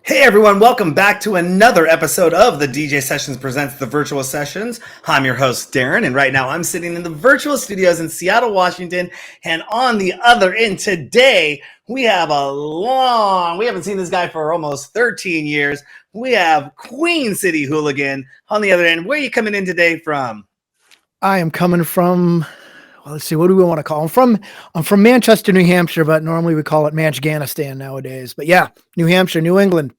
Hey everyone, welcome back to another episode of the DJ Sessions Presents the Virtual Sessions. I'm your host, Darren, and right now I'm sitting in the virtual studios in Seattle, Washington, and on the other end today, we haven't seen this guy for almost 13 years. We have Queen City Hooligan on the other end. Where are you coming in today from? I am coming from, well, let's see, what do we want to call him? I'm from Manchester, New Hampshire, but normally we call it Manchganistan nowadays. But yeah, New Hampshire, New England.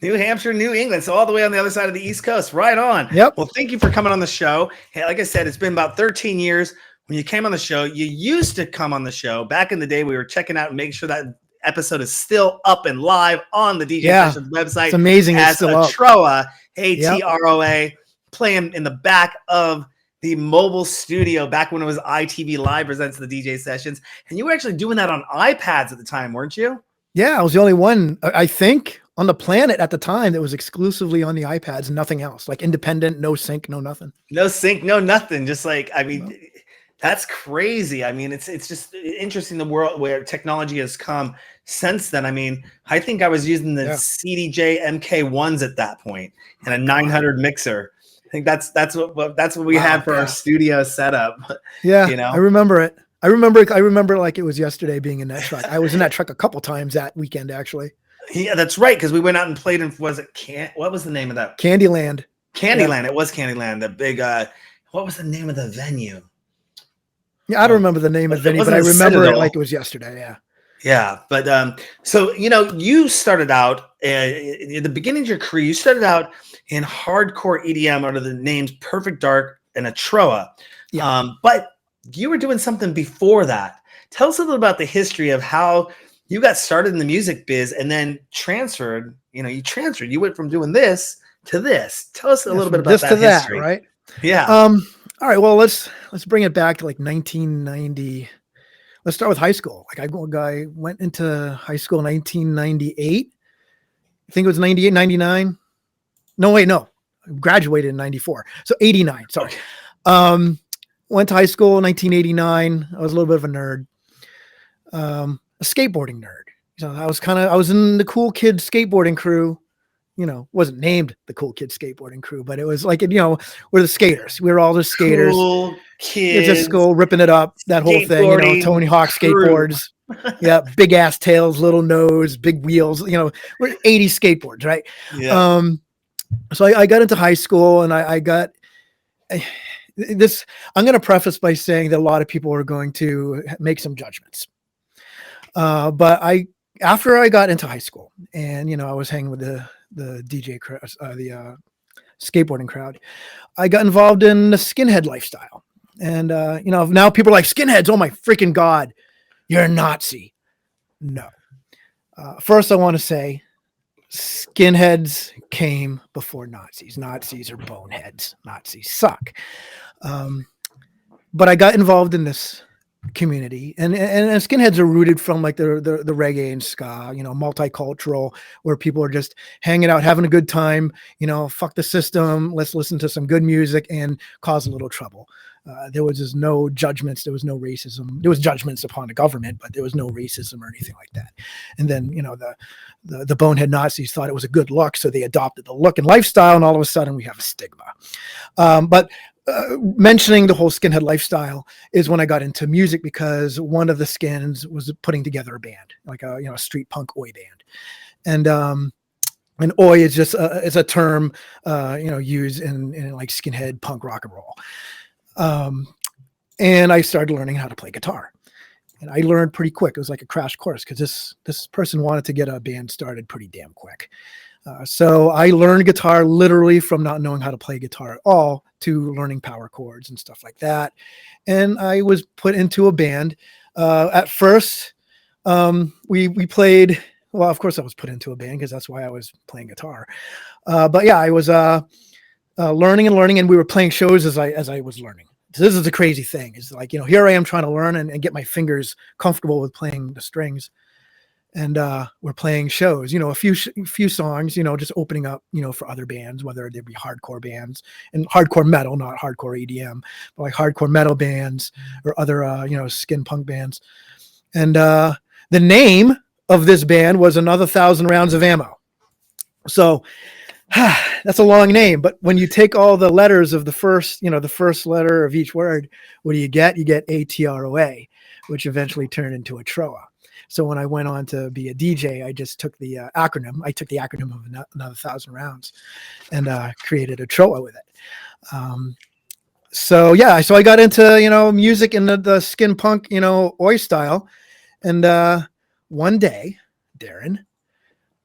New Hampshire, New England. So all the way on the other side of the East Coast. Right on. Yep. Well, thank you for coming on the show. Hey, like I said, it's been about 13 years when you came on the show. You used to come on the show. Back in the day, we were checking out and making sure that episode is still up and live on the DJ Sessions website. It's amazing. As it's still a up. Troa, A-T-R-O-A, playing in the back of the mobile studio back when it was ITV Live presents the DJ Sessions. And you were actually doing that on iPads at the time, weren't you? Yeah, I was the only one, I think, on the planet at the time that was exclusively on the iPads and nothing else. Like independent, no sync, no nothing. No sync, no nothing. Just like, I mean, that's crazy. I mean, it's just interesting the world where technology has come since then. I mean, I think I was using the CDJ MK1s at that point and a 900 mixer. I think that's what we had for our studio setup. Yeah, you know, I remember it. I remember like it was yesterday being in that truck. I was in that truck a couple times that weekend, actually. Yeah, that's right. Because we went out and played in, what was the name of that? Candyland. Candyland. Yeah. It was Candyland. The big, what was the name of the venue? Yeah, I don't remember the name of the venue, but I remember it like it was yesterday. Yeah. Yeah. But so, you started out in the beginning of your career, you started out in hardcore EDM under the names Perfect Dark and Atroa. Yeah. But you were doing something before that. Tell us a little about the history of how you got started in the music biz and then transferred. You went from doing this to this. Tell us a little bit about that history. That, right? Yeah. All right. Well, let's bring it back to like 1990. Let's start with high school. Like I went into high school in 1998. I think it was 98, 99. No, wait, no. I graduated in 94. So 89. Sorry. Went to high school in 1989. I was a little bit of a nerd. A skateboarding nerd. I was in the cool kid skateboarding crew. Wasn't named the cool kid skateboarding crew, but it was like, we're the skaters. We were all the skaters. Cool kids. Just school, ripping it up, that whole thing, Tony Hawk skateboards. Yeah, big ass tails, little nose, big wheels, we're 80 skateboards, right? Yeah. So I got into high school and I got this. I'm going to preface by saying that a lot of people are going to make some judgments. But after I got into high school and, I was hanging with the DJ crowd, the skateboarding crowd, I got involved in the skinhead lifestyle. And, now people are like, skinheads, oh my freaking God, you're a Nazi. No. First, I want to say skinheads came before Nazis. Nazis are boneheads. Nazis suck. But I got involved in this community and skinheads are rooted from like the reggae and ska, multicultural, where people are just hanging out, having a good time, fuck the system. Let's listen to some good music and cause a little trouble. There was just no judgments. There was no racism. There was judgments upon the government, but there was no racism or anything like that. And then, the bonehead Nazis thought it was a good look. So they adopted the look and lifestyle. And all of a sudden we have a stigma. But mentioning the whole skinhead lifestyle is when I got into music, because one of the skins was putting together a band, like a street punk oi band, and oi is just it's a term used in like skinhead punk rock and roll. And I started learning how to play guitar, and I learned pretty quick. It was like a crash course because this person wanted to get a band started pretty damn quick. So I learned guitar literally from not knowing how to play guitar at all to learning power chords and stuff like that. And I was put into a band. At first, we played, well, of course I was put into a band because that's why I was playing guitar. But yeah, I was learning, and we were playing shows as I was learning. So this is the crazy thing, is like, here I am trying to learn and get my fingers comfortable with playing the strings. And we're playing shows, a few songs, just opening up, for other bands, whether they be hardcore bands and hardcore metal, not hardcore EDM, but like hardcore metal bands or other, skin punk bands. And the name of this band was Another 1,000 Rounds of Ammo. So that's a long name, but when you take all the letters of the first letter of each word, what do you get? You get ATROA, which eventually turned into a TROA. So when I went on to be a DJ, I just took the acronym. I took the acronym of another 1,000 rounds and created a TROA with it. So I got into, music in the skin punk, oi style. And one day, Darren,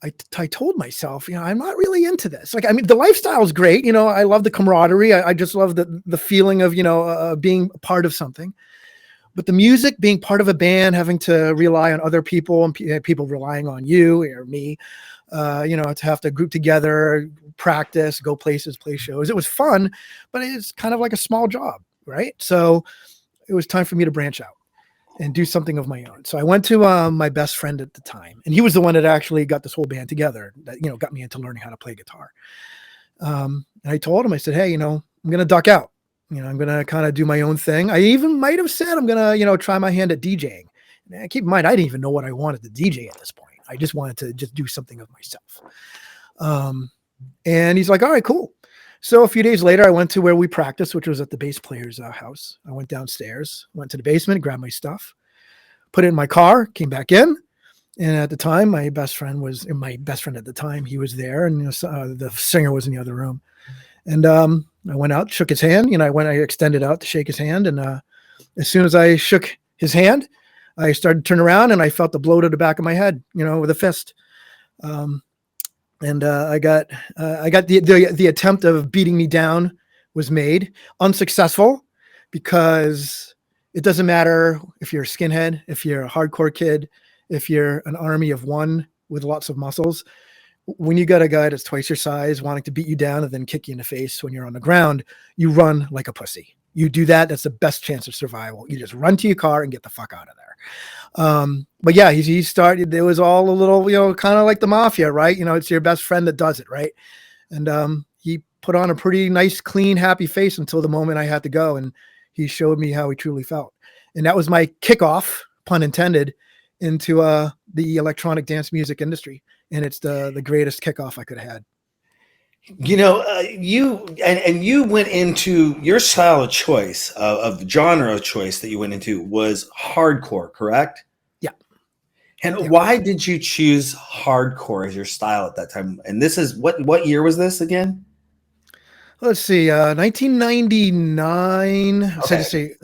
I told myself, I'm not really into this. Like, I mean, the lifestyle is great. I love the camaraderie. I just love the feeling of, being a part of something. But the music, being part of a band, having to rely on other people and people relying on you or me, to have to group together, practice, go places, play shows. It was fun, but it's kind of like a small job, right? So it was time for me to branch out and do something of my own. So I went to my best friend at the time, and he was the one that actually got this whole band together that, got me into learning how to play guitar. And I told him, I said, hey, I'm going to duck out. I'm going to kind of do my own thing. I even might have said, I'm going to, try my hand at DJing. And keep in mind, I didn't even know what I wanted to DJ at this point. I just wanted to just do something of myself. And he's like, all right, cool. So a few days later, I went to where we practiced, which was at the bass player's house. I went downstairs, went to the basement, grabbed my stuff, put it in my car, came back in. And at the time, my best friend at the time, he was there, and the singer was in the other room. And I went out, shook his hand. I extended out to shake his hand. And as soon as I shook his hand, I started to turn around, and I felt the blow to the back of my head, with a fist. And I got the attempt of beating me down was made, unsuccessful, because it doesn't matter if you're a skinhead, if you're a hardcore kid, if you're an army of one with lots of muscles. When you got a guy that's twice your size wanting to beat you down and then kick you in the face when you're on the ground, you run like a pussy. You do that. That's the best chance of survival. You just run to your car and get the fuck out of there. But yeah, he started, it was all a little, kind of like the mafia, right? It's your best friend that does it. Right. And he put on a pretty nice, clean, happy face until the moment I had to go. And he showed me how he truly felt. And that was my kickoff, pun intended, into the electronic dance music industry. And it's the greatest kickoff I could have had. You went into your style of choice of genre of choice that you went into was hardcore, correct? Yeah. And why did you choose hardcore as your style at that time? And this is what year was this again? Let's see, 1999. Okay. Actually,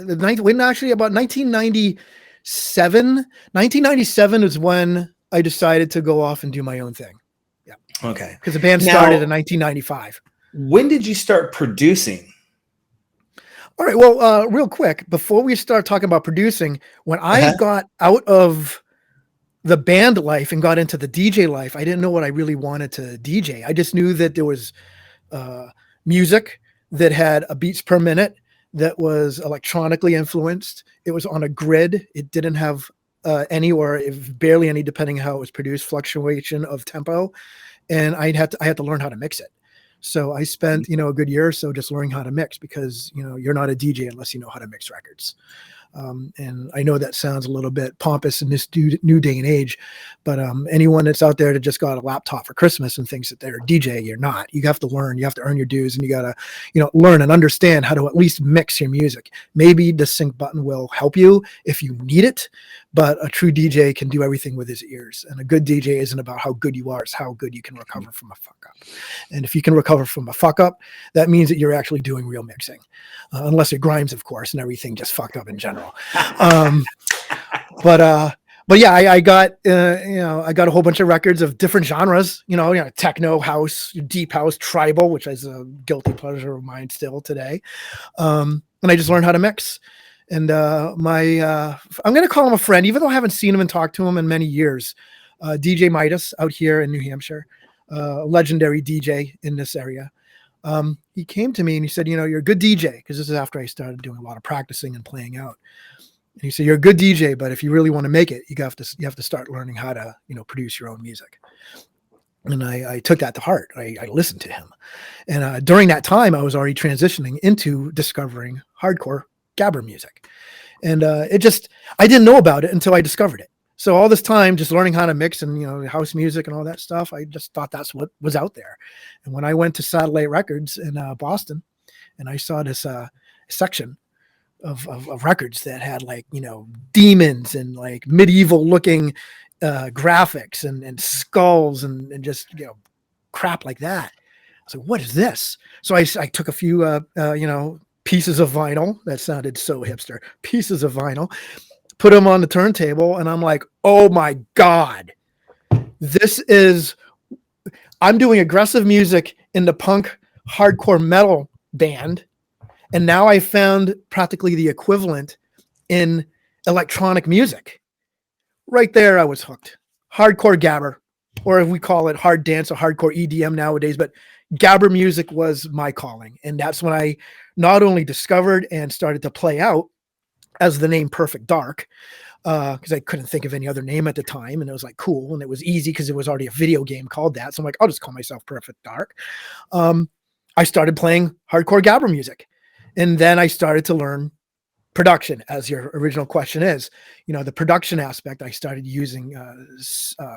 about 1997. 1997 is when I decided to go off and do my own thing. Yeah. Okay. Because the band started in 1995. When did you start producing? All right. Well, real quick, before we start talking about producing, when I got out of the band life and got into the DJ life, I didn't know what I really wanted to DJ. I just knew that there was music that had a beats per minute, that was electronically influenced. It was on a grid. It didn't have any, or if barely any, depending on how it was produced, fluctuation of tempo. And I had to learn how to mix it. So I spent, a good year or so just learning how to mix, because, you're not a DJ unless you know how to mix records. And I know that sounds a little bit pompous in this new day and age, but anyone that's out there that just got a laptop for Christmas and thinks that they're a DJ, you're not. You have to learn, you have to earn your dues, and you got to, learn and understand how to at least mix your music. Maybe the sync button will help you if you need it, but a true DJ can do everything with his ears. And a good DJ isn't about how good you are, it's how good you can recover from a fuck up. And if you can recover from a fuck up, that means that you're actually doing real mixing. Unless it grinds, of course, and everything just fucked up in general. But yeah, I got a whole bunch of records of different genres, techno, house, deep house, tribal, which is a guilty pleasure of mine still today. And I just learned how to mix. And I'm going to call him a friend, even though I haven't seen him and talked to him in many years. DJ Midas out here in New Hampshire, legendary DJ in this area. He came to me and he said, you're a good DJ, because this is after I started doing a lot of practicing and playing out. And he said, you're a good DJ, but if you really want to make it, you have to start learning how to, produce your own music. And I took that to heart. I listened to him. And during that time, I was already transitioning into discovering hardcore gabber music. And I didn't know about it until I discovered it. So all this time just learning how to mix and, you know, house music and all that stuff, I just thought that's what was out there. And when I went to Satellite Records in Boston, and I saw this section of records that had, like, you know, demons and like medieval looking graphics and skulls and just, you know, crap like that. I was like, what is this? So I took a few, you know, pieces of vinyl. That sounded so hipster. Pieces of vinyl, put them on the turntable, and I'm like, oh my God, I'm doing aggressive music in the punk hardcore metal band. And now I found practically the equivalent in electronic music. Right there, I was hooked. Hardcore gabber, or if we call it hard dance or hardcore EDM nowadays, but gabber music was my calling. And that's when I not only discovered and started to play out as the name Perfect Dark, because I couldn't think of any other name at the time. And it was like cool. And it was easy because it was already a video game called that. So I'm like, I'll just call myself Perfect Dark. I started playing hardcore gabber music. And then I started to learn production, as your original question is. You know, the production aspect I started using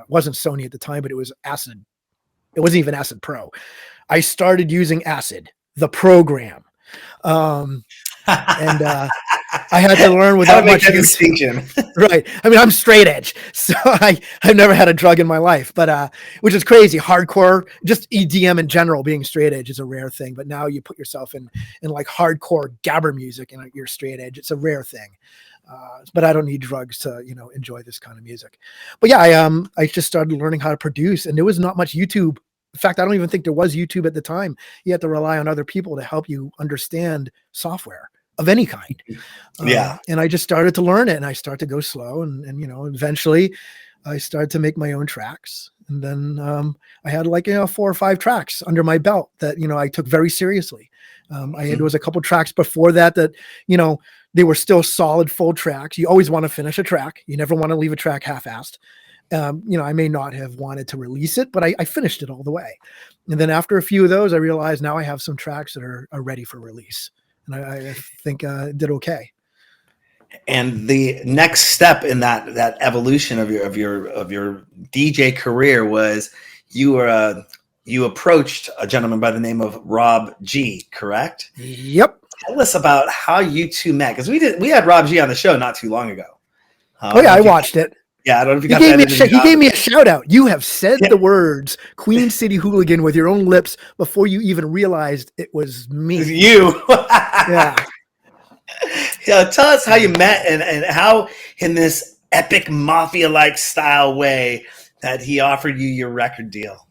wasn't Sony at the time, but it was Acid. It wasn't even Acid Pro. I started using Acid, the program. And I had to learn without much distinction. Right. I mean, I'm straight edge, so I've never had a drug in my life, but which is crazy. Hardcore, just EDM in general, being straight edge is a rare thing. But now you put yourself in like hardcore gabber music and you're straight edge. It's a rare thing. But I don't need drugs to, you know, enjoy this kind of music. But yeah, I just started learning how to produce, and there was not much YouTube. In fact, I don't even think there was YouTube at the time. You had to rely on other people to help you understand software of any kind. Yeah. And I just started to learn it, and I started to go slow. And you know, eventually I started to make my own tracks. And then I had, like, you know, 4 or 5 tracks under my belt that, you know, I took very seriously. There was a couple tracks before that, you know, they were still solid full tracks. You always want to finish a track. You never want to leave a track half-assed. You know, I may not have wanted to release it, but I finished it all the way. And then after a few of those, I realized now I have some tracks that are ready for release. And I think did okay. And the next step in that evolution of your DJ career was you approached a gentleman by the name of Rob G, correct? Yep. Tell us about how you two met, because we had Rob G on the show not too long ago. Oh yeah, I watched it. Yeah, I don't know if you he gave me a shout out. You have said the words Queen City Hooligan with your own lips before you even realized it was me. It's you. Yeah. Yeah. Tell us how you met and how, in this epic mafia-like style way, that he offered you your record deal.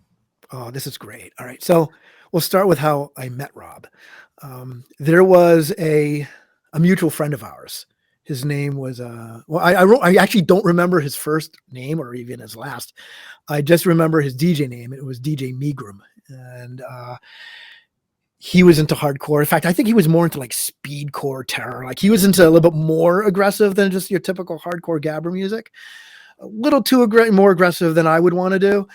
Oh, this is great. All right. So we'll start with how I met Rob. There was a mutual friend of ours. His name was, I actually don't remember his first name or even his last. I just remember his DJ name. It was DJ Megrum. And he was into hardcore. In fact, I think he was more into like speedcore terror. Like, he was into a little bit more aggressive than just your typical hardcore gabber music. A little too more aggressive than I would want to do.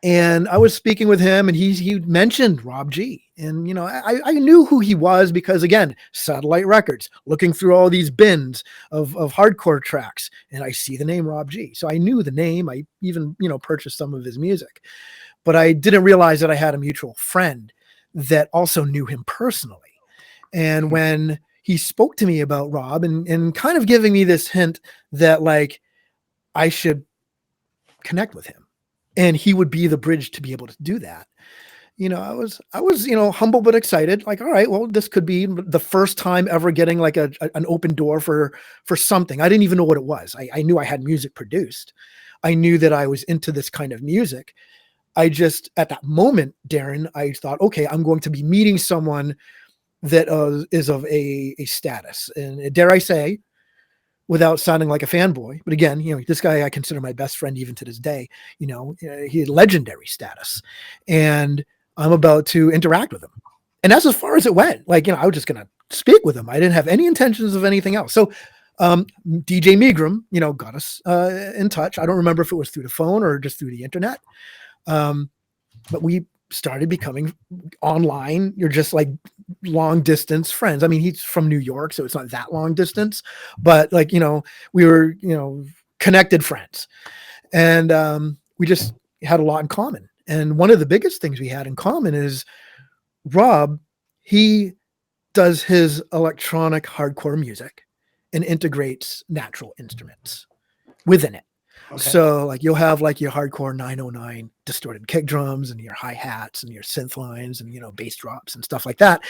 And I was speaking with him, and he mentioned Rob G. And, you know, I knew who he was because, again, Satellite Records, looking through all these bins of hardcore tracks, and I see the name Rob G. So I knew the name. I even, you know, purchased some of his music. But I didn't realize that I had a mutual friend that also knew him personally. And when he spoke to me about Rob and kind of giving me this hint that, like, I should connect with him, and he would be the bridge to be able to do that. You know, I was, you know, humble but excited. Like, all right, well, this could be the first time ever getting like an open door for something. I didn't even know what it was. I knew I had music produced. I knew that I was into this kind of music. I just, at that moment, Darren, I thought, okay, I'm going to be meeting someone that is of a status. And dare I say, without sounding like a fanboy, but again, you know, this guy I consider my best friend even to this day. You know, he had legendary status, and I'm about to interact with him. And that's as far as it went. Like, you know, I was just going to speak with him. I didn't have any intentions of anything else. So DJ Megrum, you know, got us in touch. I don't remember if it was through the phone or just through the internet. But we started becoming online. You're just like long distance friends. I mean, he's from New York, so it's not that long distance, but like, we were, connected friends, and we just had a lot in common. And one of the biggest things we had in common is Rob, he does his electronic hardcore music and integrates natural instruments within it. Okay. So like you'll have like your hardcore 909 distorted kick drums and your hi-hats and your synth lines and, bass drops and stuff like that.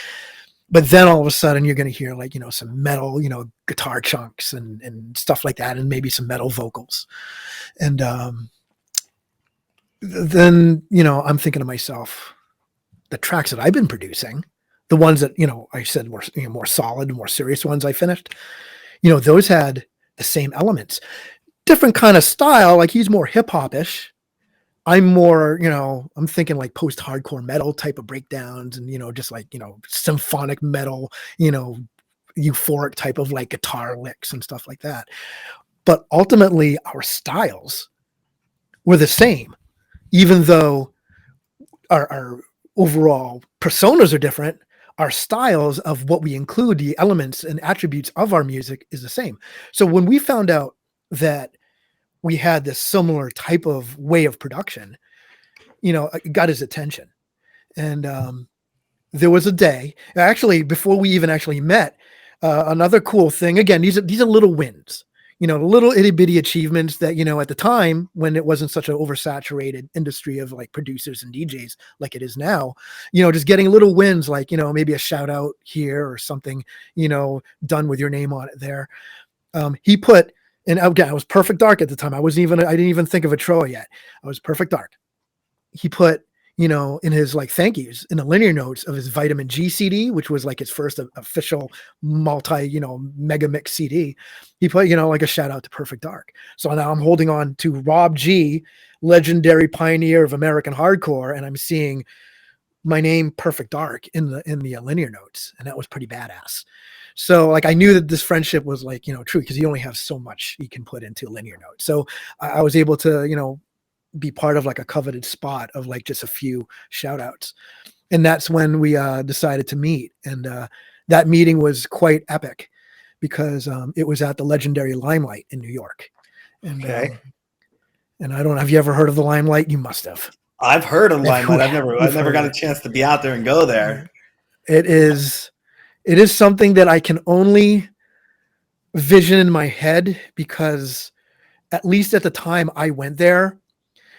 But then all of a sudden you're going to hear like, some metal, guitar chunks and stuff like that, and maybe some metal vocals. And then, I'm thinking to myself, the tracks that I've been producing, the ones that, I said were more solid, more serious ones I finished, those had the same elements. Different kind of style. Like he's more hip hop-ish. I'm more, I'm thinking like post-hardcore metal type of breakdowns and, just like, symphonic metal, euphoric type of like guitar licks and stuff like that. But ultimately our styles were the same, even though our overall personas are different. Our styles of what we include, the elements and attributes of our music, is the same. So when we found out that we had this similar type of way of production, it got his attention. And there was a day, actually, before we even actually met, another cool thing. Again, these are little wins, little itty bitty achievements that, at the time when it wasn't such an oversaturated industry of like producers and DJs like it is now, just getting little wins, like, maybe a shout out here or something, done with your name on it there. He put, and again, I was Perfect Dark at the time. I didn't even think of a Troa yet. I was Perfect Dark. He put, in his like thank yous in the linear notes of his Vitamin G CD, which was like his first official multi, mega mix CD. He put, like a shout out to Perfect Dark. So now I'm holding on to Rob G, legendary pioneer of American hardcore, and I'm seeing my name Perfect Dark in the linear notes, and that was pretty badass. So like I knew that this friendship was like, true, because you only have so much you can put into a linear note. So I was able to, be part of like a coveted spot of like just a few shout outs. And that's when we decided to meet. And that meeting was quite epic because it was at the legendary Limelight in New York. And, okay. And I don't know, have you ever heard of the Limelight? You must have. I've heard of Limelight. I've never got a chance to be out there and go there. It is something that I can only vision in my head because at least at the time I went there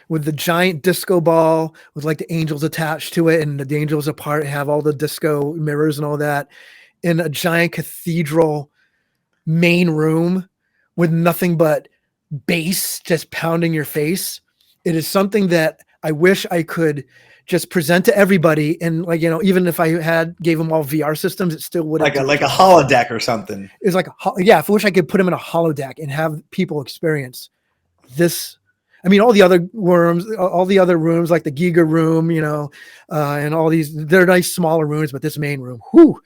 with the giant disco ball with like the angels attached to it and the angels apart have all the disco mirrors and all that in a giant cathedral main room with nothing but bass just pounding your face. It is something that I wish I could just present to everybody, and like even if I gave them all VR systems, it still wouldn't like a holodeck or something. It's like I wish I could put them in a holodeck and have people experience this. I mean, all the other rooms like the Giga room, and all these, they're nice smaller rooms, but this main room, whoo.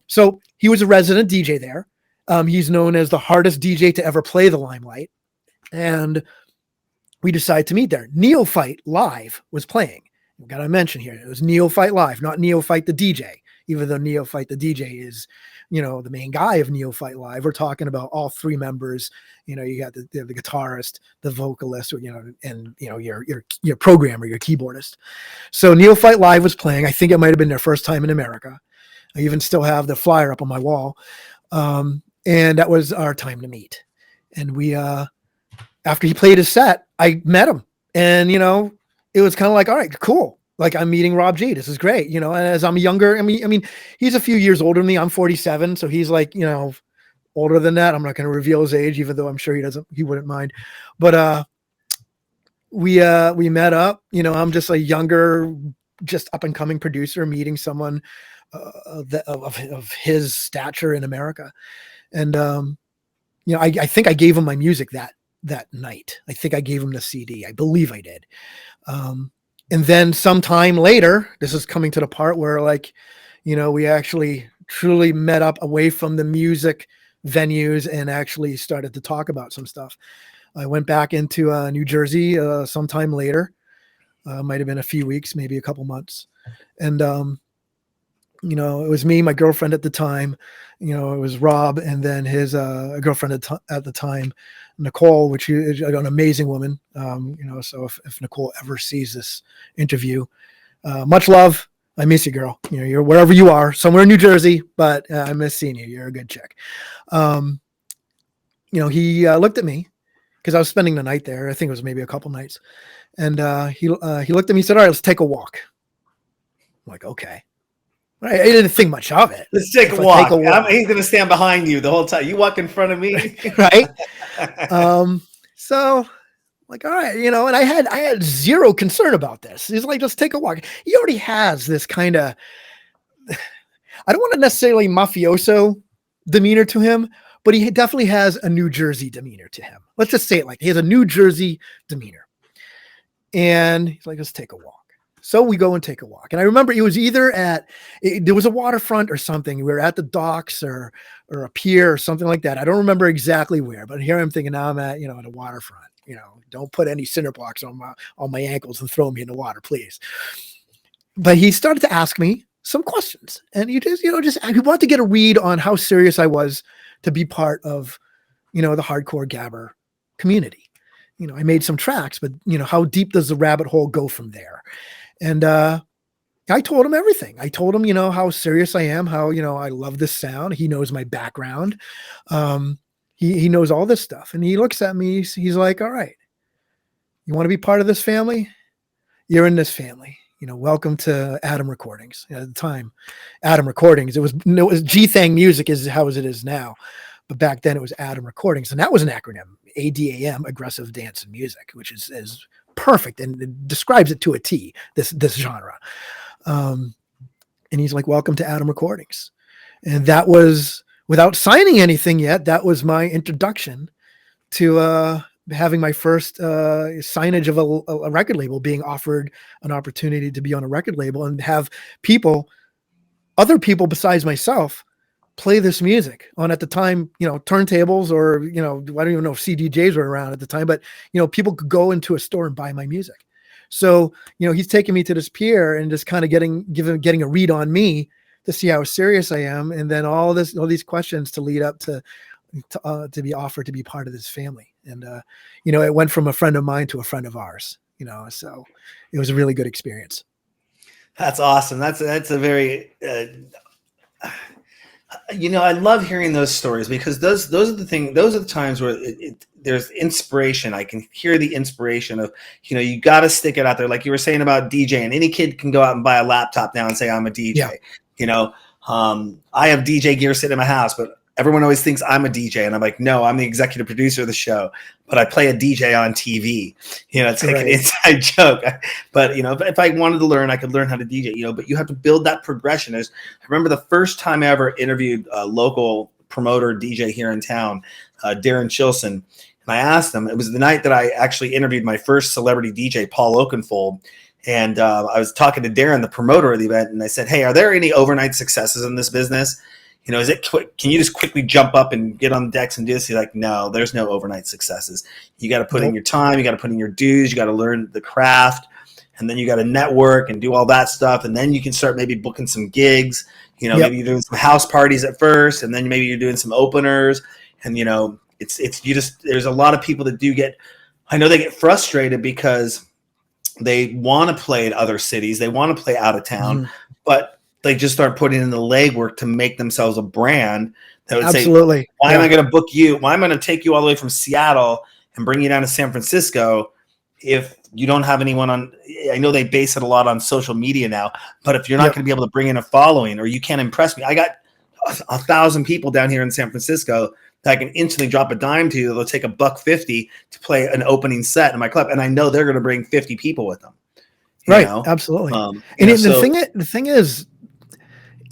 So he was a resident DJ there. He's known as the hardest DJ to ever play the Limelight, and we decided to meet there. Neophyte Live was playing. I've got to mention here, it was Neophyte Live, not Neophyte the DJ, even though Neophyte the DJ is, the main guy of Neophyte Live. We're talking about all three members. You got the guitarist, the vocalist, and your programmer, your keyboardist. So Neophyte Live was playing. I think it might have been their first time in America. I even still have the flyer up on my wall. And that was our time to meet. And we, after he played his set, I met him, and, it was kind of like, all right, cool. Like I'm meeting Rob G. This is great. And as I'm younger, I mean, he's a few years older than me. I'm 47. So he's like, older than that. I'm not going to reveal his age, even though I'm sure he wouldn't mind. But, we met up, I'm just a younger, just up and coming producer meeting someone, of his stature in America. And, I think I gave him my music that night. I think I gave him the CD. I believe I did. And then sometime later, this is coming to the part where we actually truly met up away from the music venues and actually started to talk about some stuff. I went back into New Jersey sometime later. Might have been a few weeks, maybe a couple months. And, it was me, my girlfriend at the time, it was Rob, and then his girlfriend at the time, Nicole, which is an amazing woman. So if Nicole ever sees this interview, much love. I miss you, girl. You're wherever you are, somewhere in New Jersey, but I miss seeing you. You're a good chick. He looked at me because I was spending the night there. I think it was maybe a couple nights. And he looked at me and said, all right, let's take a walk. I'm like, okay. I didn't think much of it. Let's take a walk. He's going to stand behind you the whole time. You walk in front of me. Right. So like, all right, and I had zero concern about this. He's like, just take a walk. He already has this kind of, I don't want to necessarily mafioso demeanor to him, but he definitely has a New Jersey demeanor to him. Let's just say it like he has a New Jersey demeanor. And he's like, let's take a walk. So we go and take a walk. And I remember it was either there was a waterfront or something. We were at the docks or a pier or something like that. I don't remember exactly where, but here I'm thinking now I'm at, at a waterfront. Don't put any cinder blocks on my ankles and throw me in the water, please. But he started to ask me some questions, and he wanted to get a read on how serious I was to be part of, the hardcore gabber community. I made some tracks, but how deep does the rabbit hole go from there? And I told him everything. I told him, how serious I am, how, I love this sound. He knows my background. He knows all this stuff. And he looks at me. He's like, all right, you want to be part of this family? You're in this family. Welcome to Adam Recordings. At the time, Adam Recordings, it was G-Thang Music is how it is now. But back then it was Adam Recordings. And that was an acronym, ADAM, Aggressive Dance and Music, which is perfect. And it describes it to a T, this genre. And he's like, welcome to Adam Recordings. And that was, without signing anything yet, that was my introduction to having my first signage of a record label, being offered an opportunity to be on a record label and have other people besides myself, play this music on, at the time, turntables, or, I don't even know if CDJs were around at the time, but, people could go into a store and buy my music. So, he's taking me to this pier and just kind of getting a read on me to see how serious I am. And then all these questions to lead up to be offered to be part of this family. And, it went from a friend of mine to a friend of ours, so it was a really good experience. That's awesome. That's a very, I love hearing those stories, because those are the times where there's inspiration. I can hear the inspiration of, you got to stick it out there. Like you were saying about DJing, any kid can go out and buy a laptop now and say, I'm a DJ. Yeah. I have DJ gear sitting in my house, but everyone always thinks I'm a DJ. And I'm like, no, I'm the executive producer of the show, but I play a DJ on TV. It's like an inside joke. But, if I wanted to learn, I could learn how to DJ, but you have to build that progression. I remember the first time I ever interviewed a local promoter DJ here in town, Darren Chilson. And I asked him, it was the night that I actually interviewed my first celebrity DJ, Paul Oakenfold. And I was talking to Darren, the promoter of the event, and I said, hey, are there any overnight successes in this business? Is it quick? Can you just quickly jump up and get on the decks and do this? He's like, no, there's no overnight successes. You got to put in your time. You got to put in your dues. You got to learn the craft, and then you got to network and do all that stuff. And then you can start maybe booking some gigs. Maybe you're doing some house parties at first, and then maybe you're doing some openers. And there's a lot of people that they get frustrated because they want to play in other cities. They want to play out of town, but they just start putting in the legwork to make themselves a brand that would say, why am I going to book you? Why am I going to take you all the way from Seattle and bring you down to San Francisco if you don't have anyone on? I know they base it a lot on social media now, but if you're not going to be able to bring in a following, or you can't impress me, I got 1,000 people down here in San Francisco that I can instantly drop a dime to. They'll take $150 to play an opening set in my club, and I know they're going to bring 50 people with them. Right, absolutely. The thing is,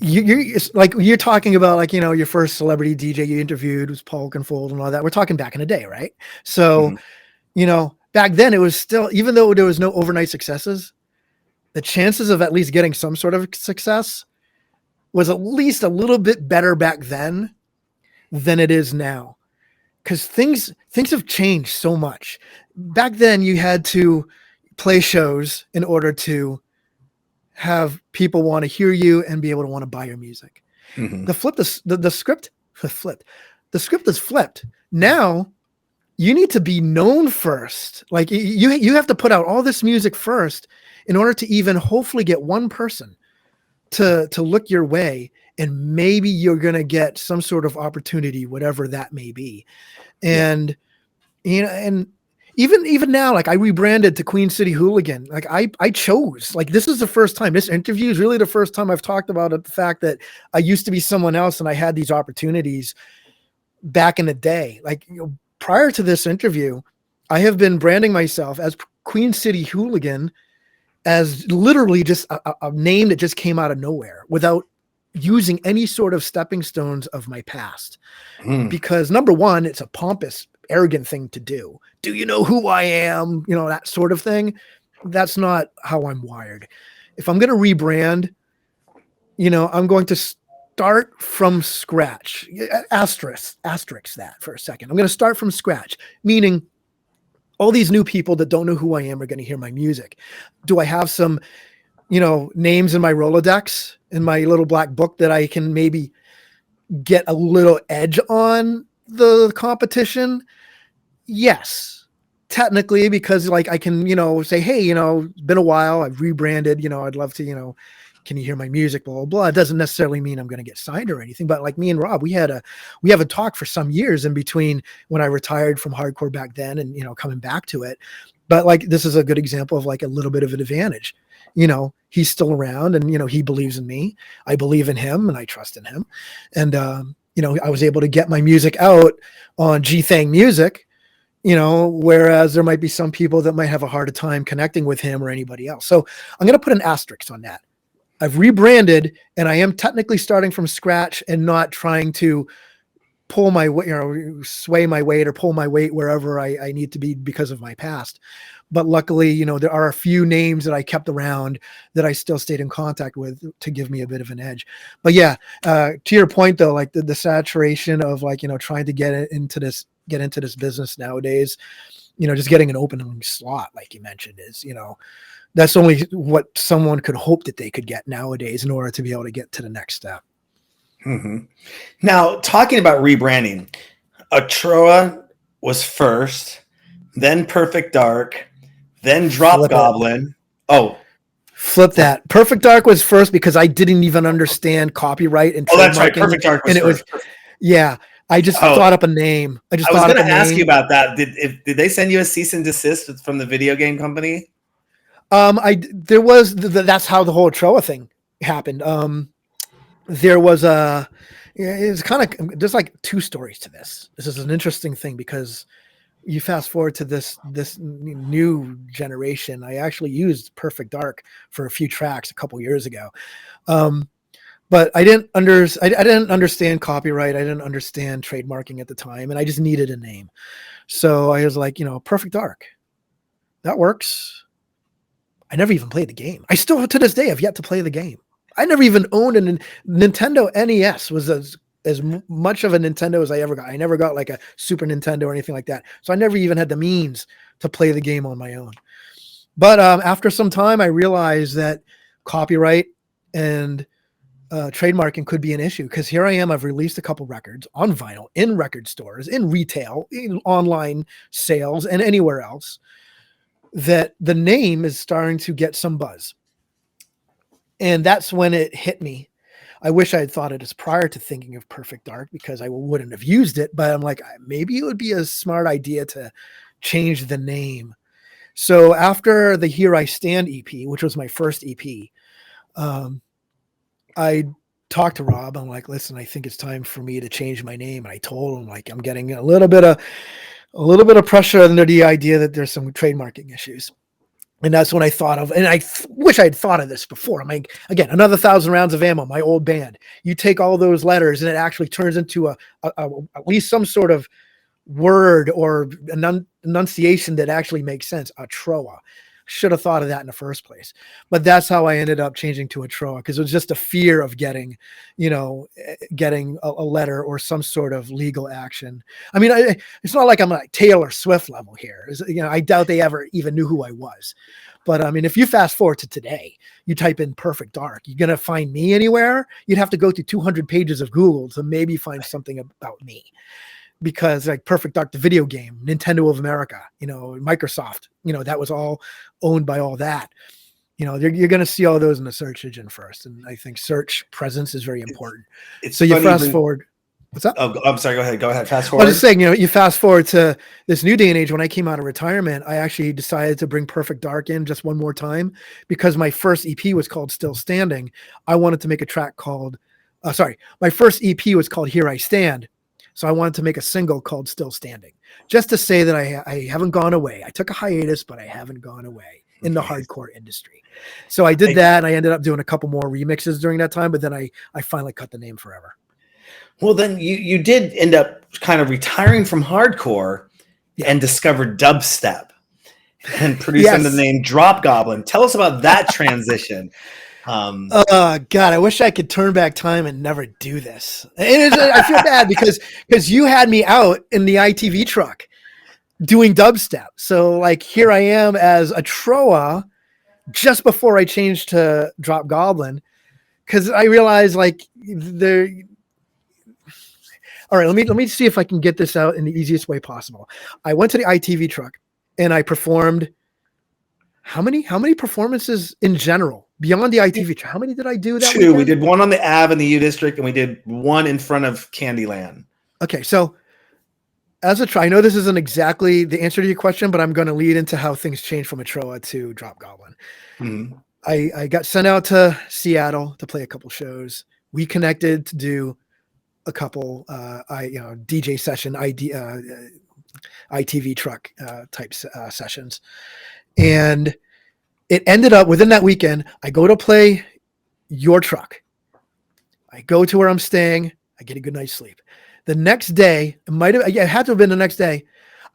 you're talking about, your first celebrity DJ you interviewed was Paul Oakenfold and all that. We're talking back in the day, right? So, back then it was still, even though there was no overnight successes, the chances of at least getting some sort of success was at least a little bit better back then than it is now. Because things have changed so much. Back then you had to play shows in order to have people want to hear you and be able to want to buy your music. Mhm. The script flipped. The script is flipped. Now you need to be known first. Like you have to put out all this music first in order to even hopefully get one person to look your way, and maybe you're going to get some sort of opportunity, whatever that may be. And and even now, like I rebranded to Queen City Hooligan. Like I chose, like, this is the first time, this interview is really the first time I've talked about it, the fact that I used to be someone else and I had these opportunities back in the day. Like, prior to this interview, I have been branding myself as Queen City Hooligan, as literally just a name that just came out of nowhere without using any sort of stepping stones of my past. Because number one, it's a pompous, arrogant thing to do. Do you know who I am? That sort of thing. That's not how I'm wired. If I'm going to rebrand, I'm going to start from scratch. Asterisk that for a second. I'm going to start from scratch, meaning all these new people that don't know who I am are going to hear my music. Do I have some, names in my Rolodex, in my little black book, that I can maybe get a little edge on the competition? Yes, technically, because like I can, say, hey, it's been a while, I've rebranded, I'd love to, can you hear my music, blah, blah, blah. It doesn't necessarily mean I'm going to get signed or anything, but like me and Rob, we haven't talked for some years in between when I retired from hardcore back then and, coming back to it. But like, this is a good example of like a little bit of an advantage. He's still around and, he believes in me. I believe in him and I trust in him. And, I was able to get my music out on G-Thang Music, whereas there might be some people that might have a harder time connecting with him or anybody else. So I'm going to put an asterisk on that. I've rebranded and I am technically starting from scratch and not trying to pull my weight, sway my weight or pull my weight wherever I need to be because of my past. But luckily, there are a few names that I kept around that I still stayed in contact with to give me a bit of an edge. But yeah, to your point though, like the saturation of like, trying to get into this business nowadays, just getting an opening slot, like you mentioned, is, that's only what someone could hope that they could get nowadays in order to be able to get to the next step. Mm-hmm. Now, talking about rebranding, Atroa was first, then Perfect Dark, then Drop Goblin. Oh, flip that. Perfect Dark was first because I didn't even understand copyright and that's right. Perfect Dark was first. I just thought up a name. I was going to ask you about that. Did they send you a cease and desist from the video game company? That's how the whole Atroa thing happened. There was it's kind of, there's like two stories to this. This is an interesting thing because you fast forward to this new generation. I actually used Perfect Dark for a few tracks a couple years ago. But I didn't understand copyright. I didn't understand trademarking at the time, and I just needed a name. So I was like, Perfect Dark. That works. I never even played the game. I still, to this day, have yet to play the game. I never even owned a Nintendo NES. Was as much of a Nintendo as I ever got. I never got like a Super Nintendo or anything like that. So I never even had the means to play the game on my own. But after some time, I realized that copyright and trademarking could be an issue, because here I am. I've released a couple records on vinyl, in record stores, in retail, in online sales, and anywhere else, that the name is starting to get some buzz. And that's when it hit me. I wish I had thought of this prior to thinking of Perfect Dark, because I wouldn't have used it, but I'm like, maybe it would be a smart idea to change the name. So after the Here I Stand EP, which was my first EP, I talked to Rob. I'm like, listen, I think it's time for me to change my name. And I told him, like, I'm getting a little bit of pressure under the idea that there's some trademarking issues. And that's when I thought of, and I wish I had thought of this before. I'm like, again, another 1,000 rounds of ammo, my old band. You take all those letters and it actually turns into at least some sort of word or enunciation that actually makes sense. Atroa. Should have thought of that in the first place. But that's how I ended up changing to a Troa, because it was just a fear of getting, getting a letter or some sort of legal action. I mean, it's not like I'm like Taylor Swift level here. I doubt they ever even knew who I was. But I mean, if you fast forward to today, you type in Perfect Dark, you're going to find me anywhere? You'd have to go through 200 pages of Google to maybe find something about me. Because like Perfect Dark, the video game, Nintendo of America, Microsoft, that was all owned by all that. You're going to see all those in the search engine first. And I think search presence is very important. So you fast forward. What's up? Oh, I'm sorry. Go ahead. Fast forward. I was just saying, you fast forward to this new day and age. When I came out of retirement, I actually decided to bring Perfect Dark in just one more time, because my first EP was called Still Standing. I wanted to make a track called, my first EP was called Here I Stand. So I wanted to make a single called Still Standing, just to say that I haven't gone away. I took a hiatus, but I haven't gone away in the hardcore industry. So I did that, and I ended up doing a couple more remixes during that time, but then I finally cut the name forever. Well, then you did end up kind of retiring from hardcore and discovered dubstep and produced under the name Drop Goblin. Tell us about that transition. God, I wish I could turn back time and never do this. I feel bad because you had me out in the ITV truck doing dubstep. So like here I am as a Troa just before I changed to Drop Goblin, because I realized like all right, let me see if I can get this out in the easiest way possible. I went to the ITV truck and I performed how many performances in general beyond the ITV truck? How many did I do that? 2. Weekend? We did one on the Ave in the U District, and we did one in front of Candyland. Okay, so as a try, I know this isn't exactly the answer to your question, but I'm going to lead into how things changed from a Troa to Drop Goblin. Mm-hmm. I got sent out to Seattle to play a couple shows. We connected to do a couple DJ session ITV truck type sessions, and it ended up within that weekend. I go to play your truck. I go to where I'm staying. I get a good night's sleep. The next day, it had to have been the next day.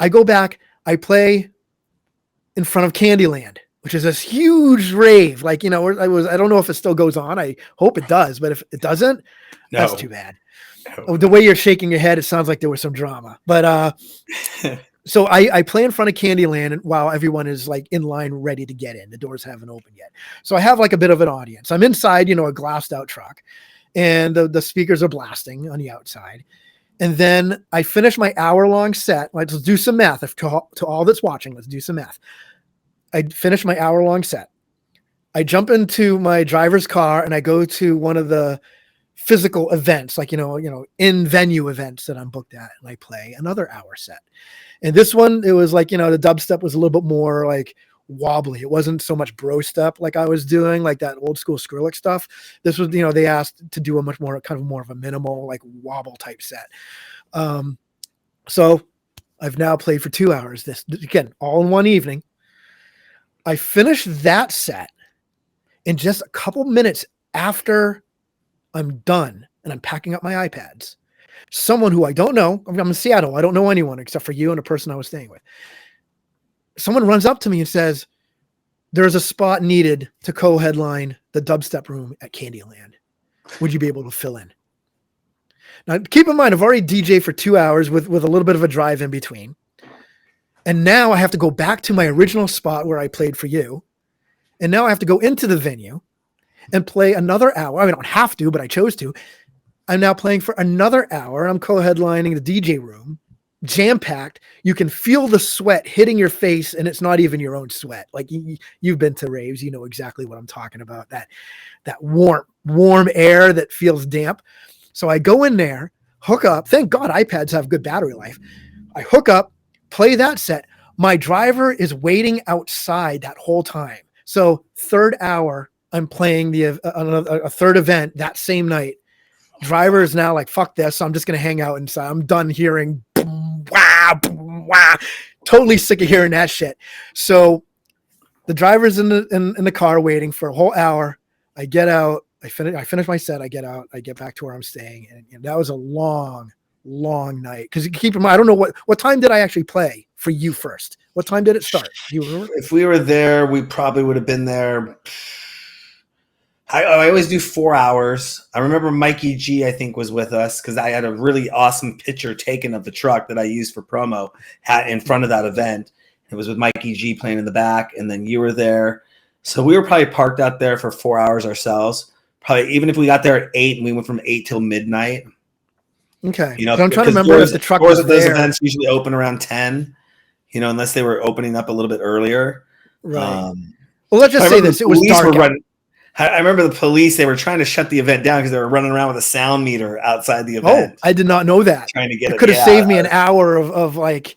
I go back. I play in front of Candyland, which is this huge rave. Like, I don't know if it still goes on. I hope it does, but if it doesn't, that's too bad. No. The way you're shaking your head, it sounds like there was some drama. But so I play in front of Candyland while everyone is like in line ready to get in. The doors haven't opened yet. So I have like a bit of an audience. I'm inside, a glassed out truck, and the speakers are blasting on the outside. And then I finish my hour-long set. Let's do some math. To all that's watching, let's do some math. I finish my hour-long set. I jump into my driver's car and I go to one of the physical events, like, in venue events that I'm booked at, and I play another hour set. And this one, it was like, the dubstep was a little bit more like wobbly. It wasn't so much bro step like I was doing, like that old school Skrillex stuff. This was, they asked to do a much more kind of more of a minimal, like wobble type set. So I've now played for 2 hours. This again, all in one evening. I finished that set in just a couple minutes after I'm done and I'm packing up my iPads. Someone who I don't know, I'm in Seattle. I don't know anyone except for you and a person I was staying with. Someone runs up to me and says, there's a spot needed to co-headline the dubstep room at Candyland. Would you be able to fill in? Now, keep in mind, I've already DJed for 2 hours with a little bit of a drive in between. And now I have to go back to my original spot where I played for you. And now I have to go into the venue and play another hour. I mean, I don't have to, but I chose to. I'm now playing for another hour. I'm co-headlining the DJ room, jam-packed. You can feel the sweat hitting your face, and it's not even your own sweat. Like you've been to raves, you know exactly what I'm talking about. That warm air that feels damp. So I go in there, hook up. Thank God iPads have good battery life. I hook up, play that set. My driver is waiting outside that whole time. So third hour, I'm playing a third event that same night. Driver is now like, fuck this. So I'm just going to hang out inside. I'm done hearing boom, wah, boom, wah. Totally sick of hearing that shit. So the driver's in the car waiting for a whole hour. I get out. I finish my set. I get out. I get back to where I'm staying. And that was a long night. Because keep in mind, I don't know what time did I actually play for you first? What time did it start? Do you remember? If we were there, we probably would have been there. I always do 4 hours. I remember Mikey G, I think, was with us because I had a really awesome picture taken of the truck that I used for promo in front of that event. It was with Mikey G playing in the back, and then you were there. So we were probably parked out there for 4 hours ourselves. Probably even if we got there at 8 and we went from 8 till midnight. Okay. You know, so I'm trying to remember if the truck was those there. events usually open around 10. You know, unless they were opening up a little bit earlier. Right. Well, let's just say this: it was dark. I remember the police, they were trying to shut the event down because they were running around with a sound meter outside the event. Oh, I did not know that. Trying to get it could have saved me an hour of like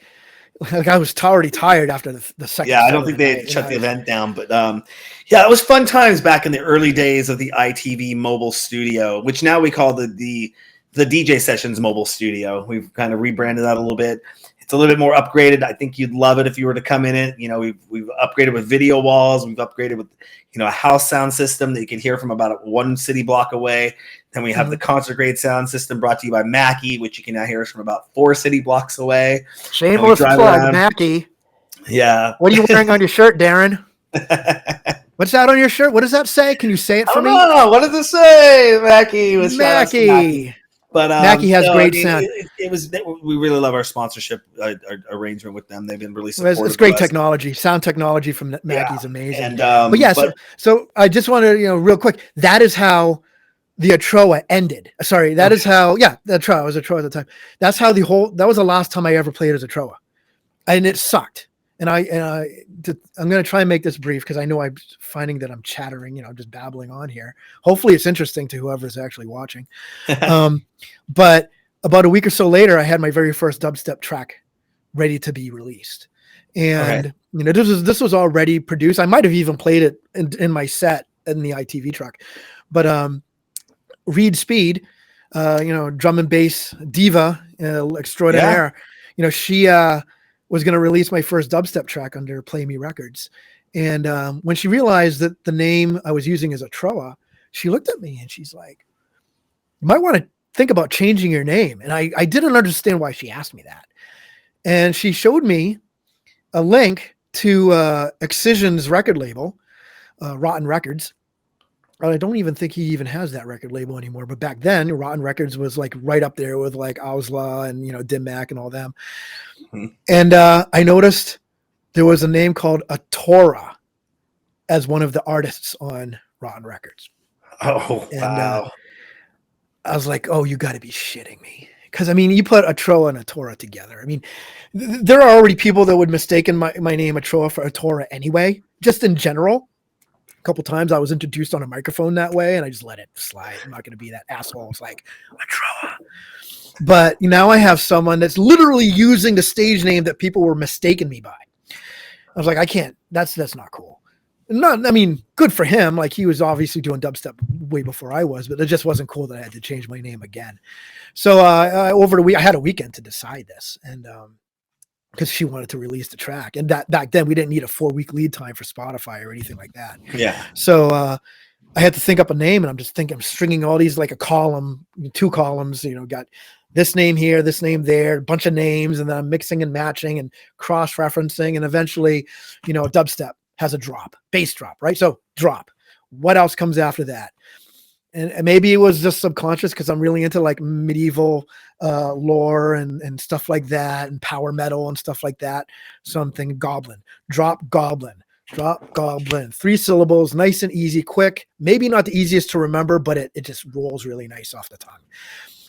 I was already tired after the second. Yeah, I don't think they shut the event down, but yeah, it was fun times back in the early days of the ITV mobile studio, which now we call the DJ Sessions mobile studio. We've kind of rebranded that a little bit. It's a little bit more upgraded. I think you'd love it if you were to come in it. You know, we've upgraded with video walls. We've upgraded with, you know, a house sound system that you can hear from about 1 city block away. Then we have the concert grade sound system brought to you by Mackie, which you can now hear us from about 4 city blocks away. Shameless plug, Mackie. Yeah. What are you wearing on your shirt, Darren? What's that on your shirt? What does that say? Can you say it for me? Oh, what does it say? Mackie was Mackie. But Mackie has great sound. We really love our sponsorship arrangement with them. They've been really supportive. It's great technology. Sound technology from Mackie's amazing. And, but yeah, so I just want to, you know, real quick, that is how the Atroa ended. Sorry, that is how, the Atroa, I was Atroa at the time. That's how that was the last time I ever played as Atroa. And it sucked. And I'm going to try and make this brief because I know I'm finding that I'm chattering, you know, just babbling on here. Hopefully it's interesting to whoever's actually watching. But about a week or so later, I had my very first dubstep track ready to be released. And, you know, this was already produced. I might have even played it in my set in the ITV truck. But Reed Speed, you know, drum and bass diva extraordinaire, you know, she was going to release my first dubstep track under Play Me Records. And when she realized that the name I was using is Atroa, she looked at me and she's like, you might want to think about changing your name. And I didn't understand why she asked me that. And she showed me a link to Excision's record label, Rotten Records. I don't even think he even has that record label anymore. But back then, Rotten Records was like right up there with like Ausla and, you know, Dim Mak and all them. Mm-hmm. And I noticed there was a name called Atora as one of the artists on Rotten Records. Oh, and, wow. I was like, oh, you got to be shitting me. Because, I mean, you put Atroa and Atora together. I mean, there are already people that would mistaken my name Atroa for Atora anyway, just in general. A couple times I was introduced on a microphone that way, and I just let it slide. I'm not going to be that asshole. It's like, Atroa. But now I have someone that's literally using the stage name that people were mistaken me by. I was like, I can't. That's not cool. Not, I mean, good for him. Like, he was obviously doing dubstep way before I was, but it just wasn't cool that I had to change my name again. So over the week, I had a weekend to decide this, and because she wanted to release the track, and that back then we didn't need a 4-week lead time for Spotify or anything like that. Yeah. So I had to think up a name, and I'm just thinking, I'm stringing all these like a column, 2 columns. You know, got this name here, this name there, a bunch of names, and then I'm mixing and matching and cross-referencing, and eventually, you know, dubstep has a drop, bass drop, right? So drop. What else comes after that? And maybe it was just subconscious because I'm really into like medieval lore and stuff like that, and power metal and stuff like that. Something goblin, drop goblin, drop goblin. 3 syllables, nice and easy, quick. Maybe not the easiest to remember, but it just rolls really nice off the tongue.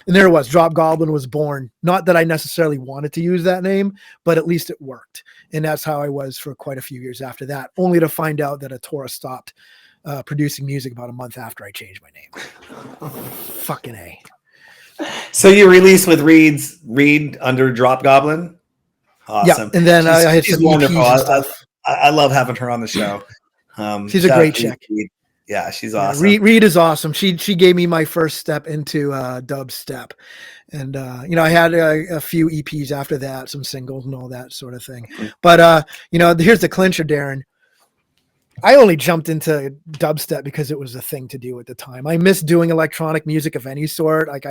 And there it was. Drop Goblin was born. Not that I necessarily wanted to use that name, but at least it worked. And that's how I was for quite a few years after that, only to find out that Atora stopped producing music about a month after I changed my name. Fucking A. So you released with Reed under Drop Goblin? Awesome. Yeah, and then I had some wonderful. EPs and stuff. I love having her on the show. She's a great chick. Yeah, she's awesome. Reed is awesome. She gave me my first step into dubstep, and you know, I had a few EPs after that, some singles and all that sort of thing. Mm-hmm. But you know, here's the clincher, Darren. I only jumped into dubstep because it was a thing to do at the time. I missed doing electronic music of any sort. Like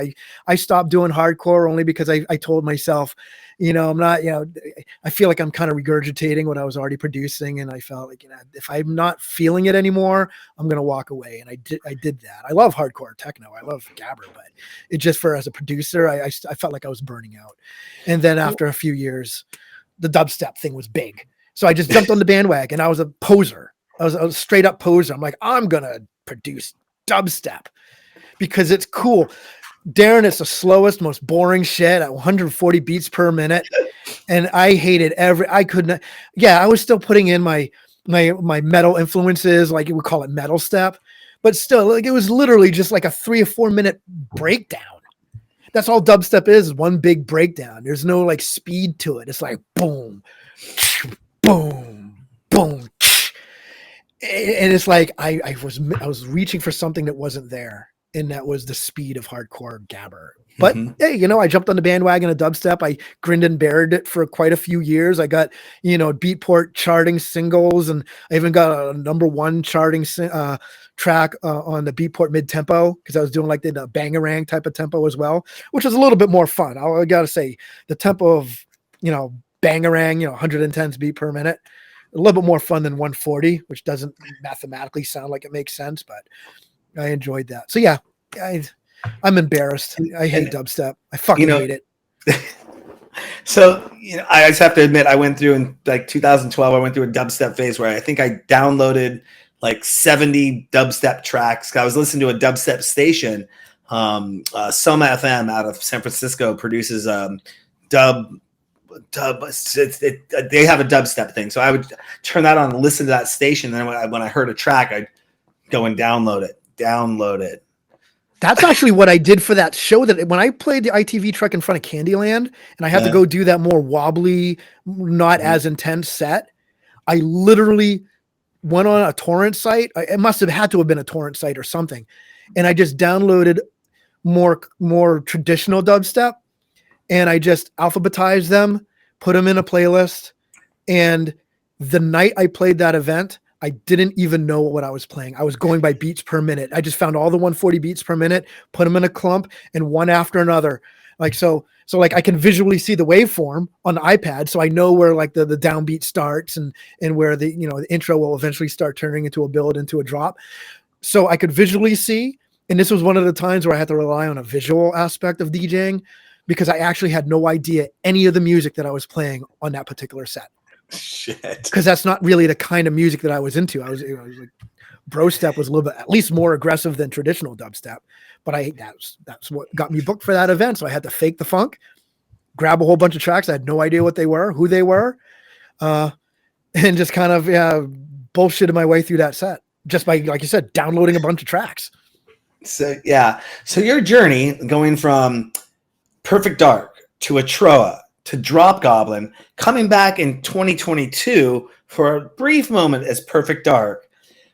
I stopped doing hardcore only because I told myself, you know, I'm not, you know, I feel like I'm kind of regurgitating what I was already producing. And I felt like, if I'm not feeling it anymore, I'm going to walk away. And I did that. I love hardcore techno. I love gabber, but it just as a producer, I felt like I was burning out. And then after a few years, the dubstep thing was big. So I just jumped on the bandwagon. I was a poser. I was a straight up poser. I'm like, I'm going to produce dubstep because it's cool. Darren, it's the slowest, most boring shit at 140 beats per minute. And I hated I couldn't. Yeah, I was still putting in my metal influences, like we call it metal step, but still, like, it was literally just like a 3 or 4 minute breakdown. That's all dubstep is one big breakdown. There's no like speed to it. It's like boom, boom, boom. And it's like I was reaching for something that wasn't there. And that was the speed of hardcore gabber. But hey, I jumped on the bandwagon of dubstep. I grinned and bared it for quite a few years. I got, Beatport charting singles, and I even got a #1 charting track on the Beatport mid tempo because I was doing like the bangarang type of tempo as well, which was a little bit more fun. I gotta say, the tempo of bangarang, 110 beat per minute, a little bit more fun than 140, which doesn't mathematically sound like it makes sense, but I enjoyed that. So yeah, I'm embarrassed. I hate dubstep. I fucking hate it. So, I just have to admit, I went through in like 2012, I went through a dubstep phase where I think I downloaded like 70 dubstep tracks. I was listening to a dubstep station. Soma FM out of San Francisco produces dub. They have a dubstep thing. So I would turn that on and listen to that station. And then when I heard a track, I'd go and download it. That's actually what I did for that show, that when I played the ITV truck in front of Candyland and I had to go do that more wobbly, not as intense set, I literally went on a torrent site. It must have had to have been a torrent site or something. And I just downloaded more traditional dubstep, and I just alphabetized them, put them in a playlist. And the night I played that event, I didn't even know what I was playing. I was going by beats per minute. I just found all the 140 beats per minute, put them in a clump, and one after another. Like, so like I can visually see the waveform on the iPad. So I know where like the downbeat starts and where the intro will eventually start turning into a build, into a drop. So I could visually see. And this was one of the times where I had to rely on a visual aspect of DJing, because I actually had no idea any of the music that I was playing on that particular set. Shit. Because that's not really the kind of music that I was into. I was like, bro step was a little bit at least more aggressive than traditional dubstep, but that's what got me booked for that event. So I had to fake the funk, grab a whole bunch of tracks. I had no idea what they were, who they were, and just kind of bullshitted my way through that set just by, like you said, downloading a bunch of tracks. So your journey going from Perfect Dark to Atroa to Drop Goblin, coming back in 2022 for a brief moment as Perfect Dark,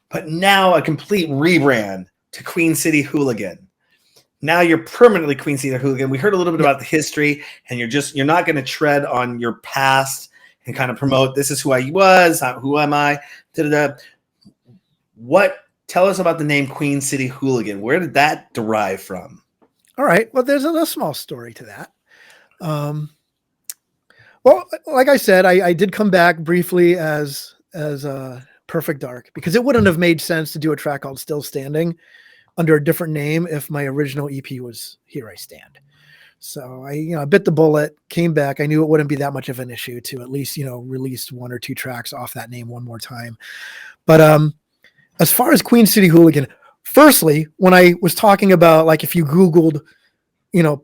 but now a complete rebrand to Queen City Hooligan. Now you're permanently Queen City Hooligan. We heard a little bit about the history, and you're not going to tread on your past and kind of promote, this is who I was, who am I? Tell us about the name Queen City Hooligan. Where did that derive from? All right. Well, there's a small story to that. Well, like I said, I did come back briefly as Perfect Dark, because it wouldn't have made sense to do a track called Still Standing under a different name if my original EP was Here I Stand. So I bit the bullet, came back. I knew it wouldn't be that much of an issue to at least, release 1 or 2 tracks off that name one more time. But as far as Queen City Hooligan, firstly, when I was talking about, like, if you Googled,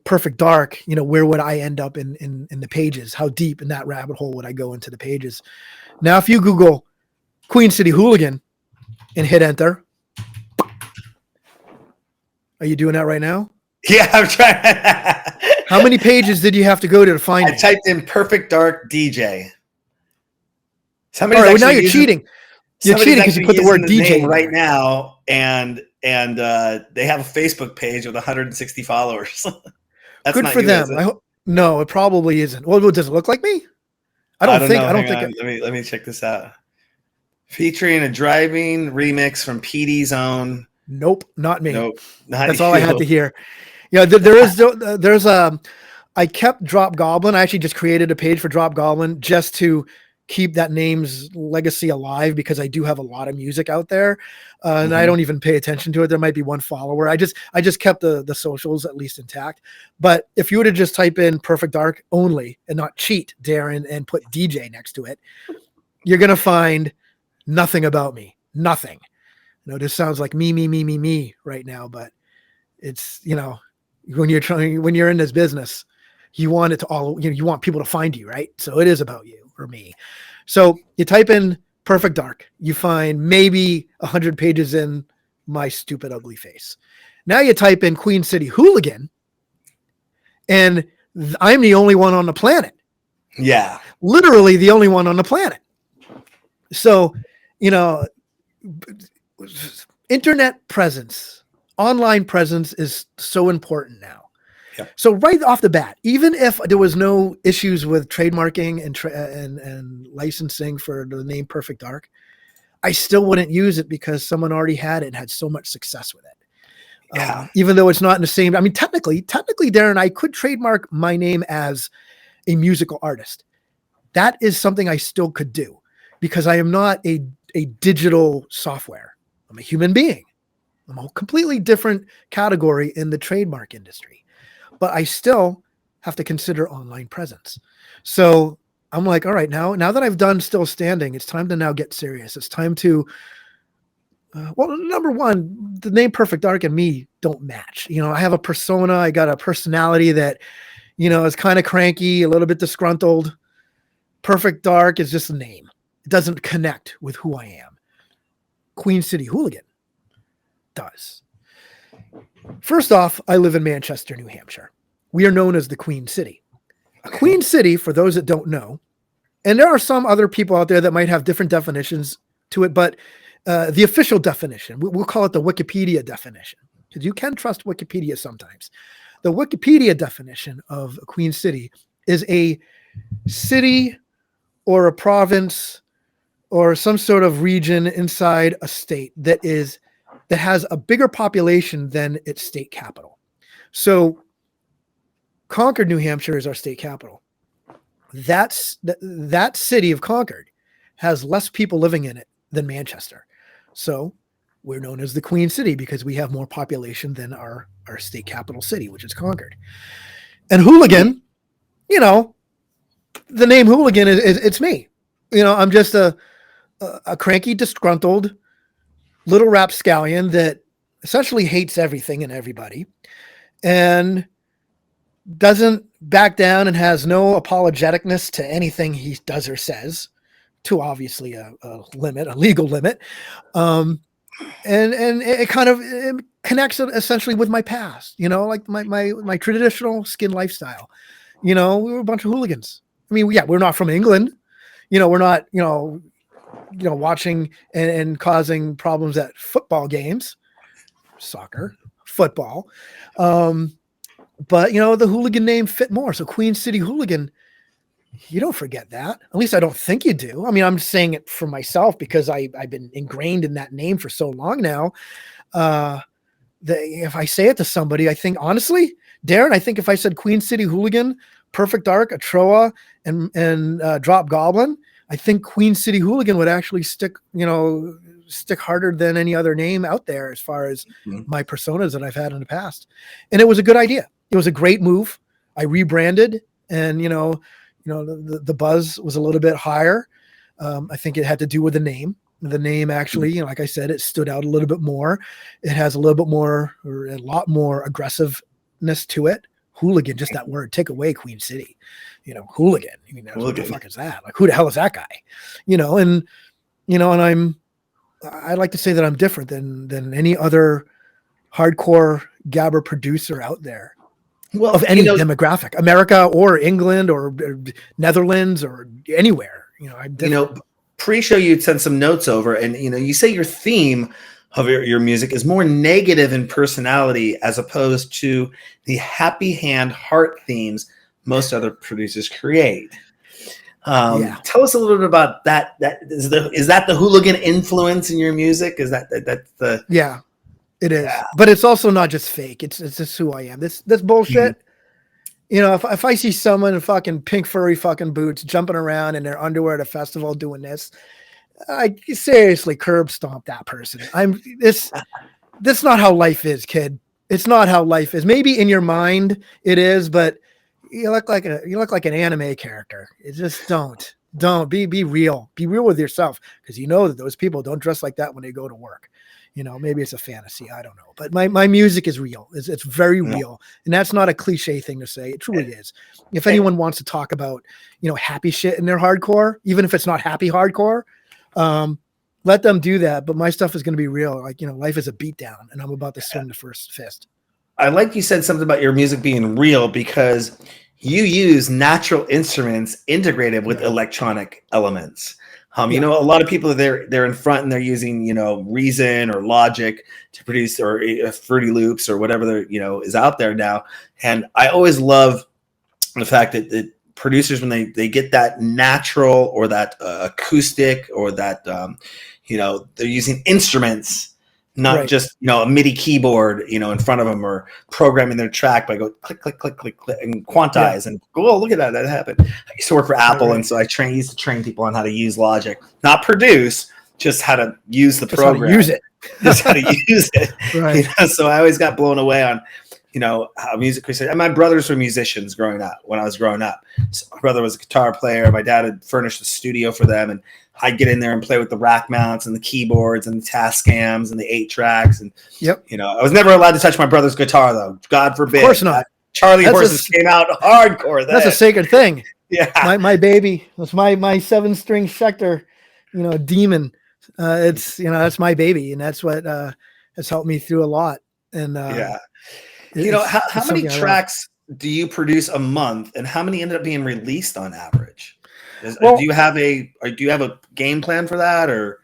Perfect Dark, where would I end up in the pages? How deep in that rabbit hole would I go into the pages? Now, if you Google Queen City Hooligan and hit enter, are you doing that right now? Yeah, I'm trying. How many pages did you have to go to find it? I typed in Perfect Dark DJ. All right, well, now you're cheating. You're cheating because you put the word DJ right now, and they have a Facebook page with 160 followers. That's good for them. No, it probably isn't. Well, does it look like me? I don't think. Let me check this out. Featuring a driving remix from PD's own. Nope, not me. Nope, not That's you. All I had to hear. Yeah, there's I kept Drop Goblin. I actually just created a page for Drop Goblin just to keep that name's legacy alive, because I do have a lot of music out there, and I don't even pay attention to it. There might be one follower. I just kept the socials at least intact. But if you were to just type in Perfect Dark only and not cheat Darren and put DJ next to it, you're going to find nothing about me. Nothing. This sounds like me right now, but it's, when you're in this business, you want it to all, you want people to find you, right? So it is about you or me. So you type in Perfect Dark, you find maybe 100 pages in my stupid, ugly face. Now you type in Queen City Hooligan, and I'm the only one on the planet. Yeah. Literally the only one on the planet. So, internet presence, online presence is so important now. Yeah. So right off the bat, even if there was no issues with trademarking and licensing for the name Perfect Dark, I still wouldn't use it because someone already had it and had so much success with it. Yeah. Even though it's not in the same, I mean, technically, Darren, I could trademark my name as a musical artist. That is something I still could do because I am not a digital software. I'm a human being. I'm a completely different category in the trademark industry. But I still have to consider online presence. So I'm like, all right, now that I've done Still Standing, it's time to now get serious. It's time to, number one, the name Perfect Dark and me don't match. I have a persona. I got a personality that, is kind of cranky, a little bit disgruntled. Perfect Dark is just a name. It doesn't connect with who I am. Queen City Hooligan does. First off, I live in Manchester, New Hampshire. We are known as the Queen City. A Queen City, for those that don't know, and there are some other people out there that might have different definitions to it, but the official definition, we'll call it the Wikipedia definition, because you can trust Wikipedia sometimes. The Wikipedia definition of a Queen City is a city or a province or some sort of region inside a state that has a bigger population than its state capital. So Concord, New Hampshire is our state capital. That city of Concord has less people living in it than Manchester. So we're known as the Queen City because we have more population than our state capital city, which is Concord. And Hooligan, the name Hooligan it's me. I'm just a cranky, disgruntled little rapscallion that essentially hates everything and everybody and doesn't back down and has no apologeticness to anything he does or says, to obviously a legal limit. And it kind of connects essentially with my past, like my traditional skin lifestyle. We were a bunch of hooligans. I mean, yeah, we're not from England. We're not, watching and causing problems at football games, soccer, football. But the Hooligan name fit more. So Queen City Hooligan, you don't forget that. At least I don't think you do. I mean, I'm saying it for myself because I've been ingrained in that name for so long now. That if I say it to somebody, I think, honestly, Darren, I think if I said Queen City Hooligan, Perfect Dark, Atroa, and Drop Goblin, I think Queen City Hooligan would actually stick harder than any other name out there as far as my personas that I've had in the past. And it was a good idea. It was a great move. I rebranded, and the buzz was a little bit higher. I think it had to do with the name. The name actually, like I said, it stood out a little bit more. It has a little bit more, or a lot more aggressiveness to it. Hooligan, just that word, take away Queen City, Hooligan. I mean, what the fuck is that? Like, who the hell is that guy? And I like to say that I'm different than any other hardcore gabber producer out there. Well, of any demographic, America or England or Netherlands or anywhere, I'm different. Pre-show you'd send some notes over, and you say your theme of your music is more negative in personality as opposed to the happy hand heart themes most other producers create. Tell us a little bit about that. Is that the Hooligan influence in your music? Is that the? Yeah, it is. Yeah. But it's also not just fake. It's just who I am. This bullshit. You know, if I see someone in fucking pink furry fucking boots jumping around in their underwear at a festival doing this, I seriously curb stomp that person. That's not how life is, kid. It's not how life is. Maybe in your mind it is, but you look like an anime character. It just don't be real. Be real with yourself, because you know that those people don't dress like that when they go to work. You know, maybe it's a fantasy. I don't know, but my music is real. It's very real, and that's not a cliche thing to say. It truly is. If anyone wants to talk about, you know, happy shit in their hardcore, even if it's not happy hardcore, let them do that. But my stuff is going to be real. Like, you know, life is a beatdown, and I'm about to swing the first fist. I like you said something about your music being real, because you use natural instruments integrated with electronic elements. You know, a lot of people, they're in front and they're using, you know, Reason or Logic to produce, or Fruity Loops or whatever you know is out there now. And I always love the fact that producers, when they get that natural or that acoustic or that you know, they're using instruments, not just, you know, a MIDI keyboard, you know, in front of them, or programming their track by go click, click, click, click, click, and quantize and go, oh, look at that happened. I used to work for Apple, and so I used to train people on how to use Logic, not produce, just how to use the program. How to use it. Just how to use it. You know, so I always got blown away on, you know, how music was. And my brothers were musicians growing up. When I was growing up, so my brother was a guitar player. My dad had furnished a studio for them, and I'd get in there and play with the rack mounts and the keyboards and the Tascams and the 8-tracks. And you know, I was never allowed to touch my brother's guitar, though. God forbid. Of course not. Charlie Horses came out hardcore. Then. That's a sacred thing. Yeah, my baby. That's my 7-string Schecter, you know, demon. It's, you know, that's my baby, and that's what has helped me through a lot. And you know, how many tracks do you produce a month, and how many ended up being released on average? Do you have a game plan for that, or?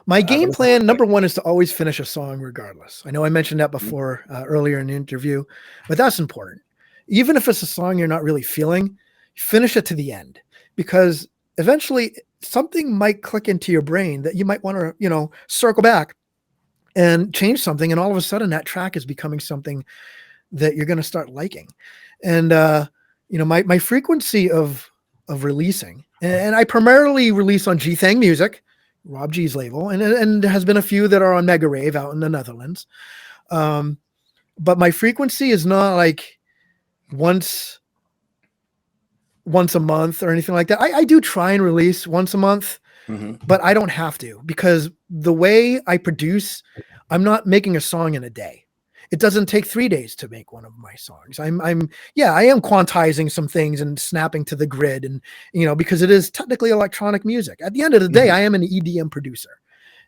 My game plan, number one, is to always finish a song regardless. I know I mentioned that before earlier in the interview, but that's important. Even if it's a song you're not really feeling, finish it to the end, because eventually something might click into your brain that you might want to, you know, circle back and change something. And all of a sudden that track is becoming something that you're going to start liking. And, you know, my frequency of releasing, and I primarily release on G-Thang Music, Rob G's label, and there has been a few that are on Mega Rave out in the Netherlands. But my frequency is not like once a month or anything like that. I do try and release once a month, but I don't have to, because the way I produce, I'm not making a song in a day. It doesn't take 3 days to make one of my songs. I am quantizing some things and snapping to the grid, and, you know, because it is technically electronic music. At the end of the day, I am an EDM producer.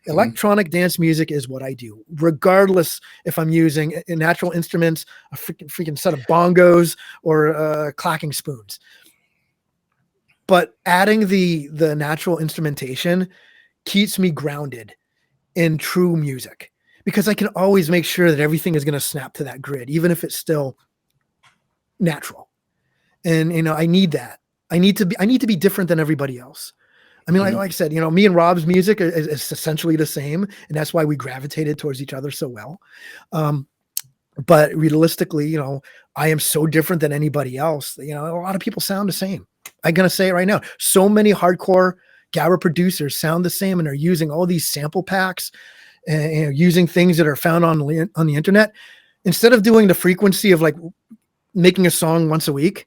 Electronic dance music is what I do, regardless if I'm using natural instruments, a freaking set of bongos, or clacking spoons. But adding the natural instrumentation keeps me grounded in true music, because I can always make sure that everything is going to snap to that grid, even if it's still natural. And, you know, I need that. I need to be different than everybody else. I mean, like I said, you know, me and Rob's music is essentially the same, and that's why we gravitated towards each other so well. But realistically, you know, I am so different than anybody else. You know, a lot of people sound the same. I'm going to say it right now. So many hardcore Gabber producers sound the same, and are using all these sample packs, and, you know, using things that are found on the internet. Instead of doing the frequency of like making a song once a week,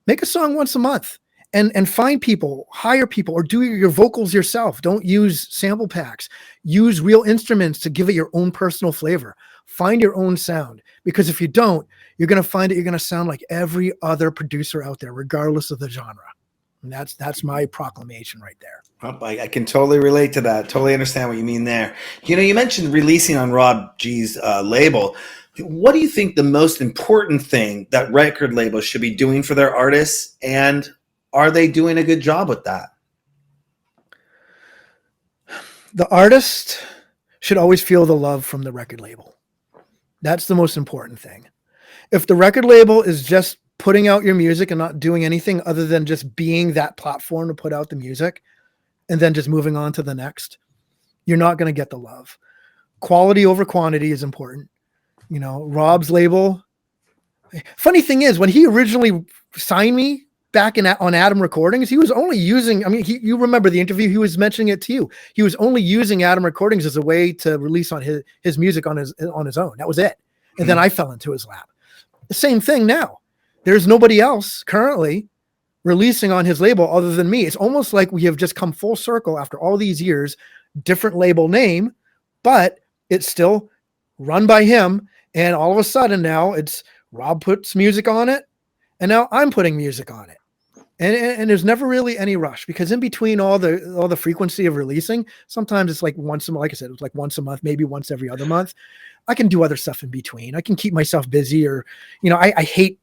make a song once a month, and find people, hire people, or do your vocals yourself. Don't use sample packs. Use real instruments to give it your own personal flavor. Find your own sound, because if you don't, you're going to find that you're going to sound like every other producer out there, regardless of the genre. And that's my proclamation right there. I can totally relate to that. Totally understand what you mean there. You know, you mentioned releasing on Rob G's label. What do you think the most important thing that record labels should be doing for their artists, and are they doing a good job with that? The artist should always feel the love from the record label. That's the most important thing. If the record label is just putting out your music and not doing anything other than just being that platform to put out the music, and then just moving on to the next, you're not going to get the love. Quality over quantity is important. You know, Rob's label Funny thing is, when he originally signed me back on Adam Recordings, he was only using, I mean, you remember the interview, he was mentioning it to you. He was only using Adam Recordings as a way to release on his music on his own. That was it. And then I fell into his lap. The same thing now. There's nobody else currently releasing on his label other than me. It's almost like we have just come full circle after all these years, different label name, but it's still run by him. And all of a sudden now it's Rob puts music on it, and now I'm putting music on it. And there's never really any rush, because in between all the frequency of releasing, sometimes it's like once a month, like I said, it was like once a month, maybe once every other month. I can do other stuff in between. I can keep myself busy, or, I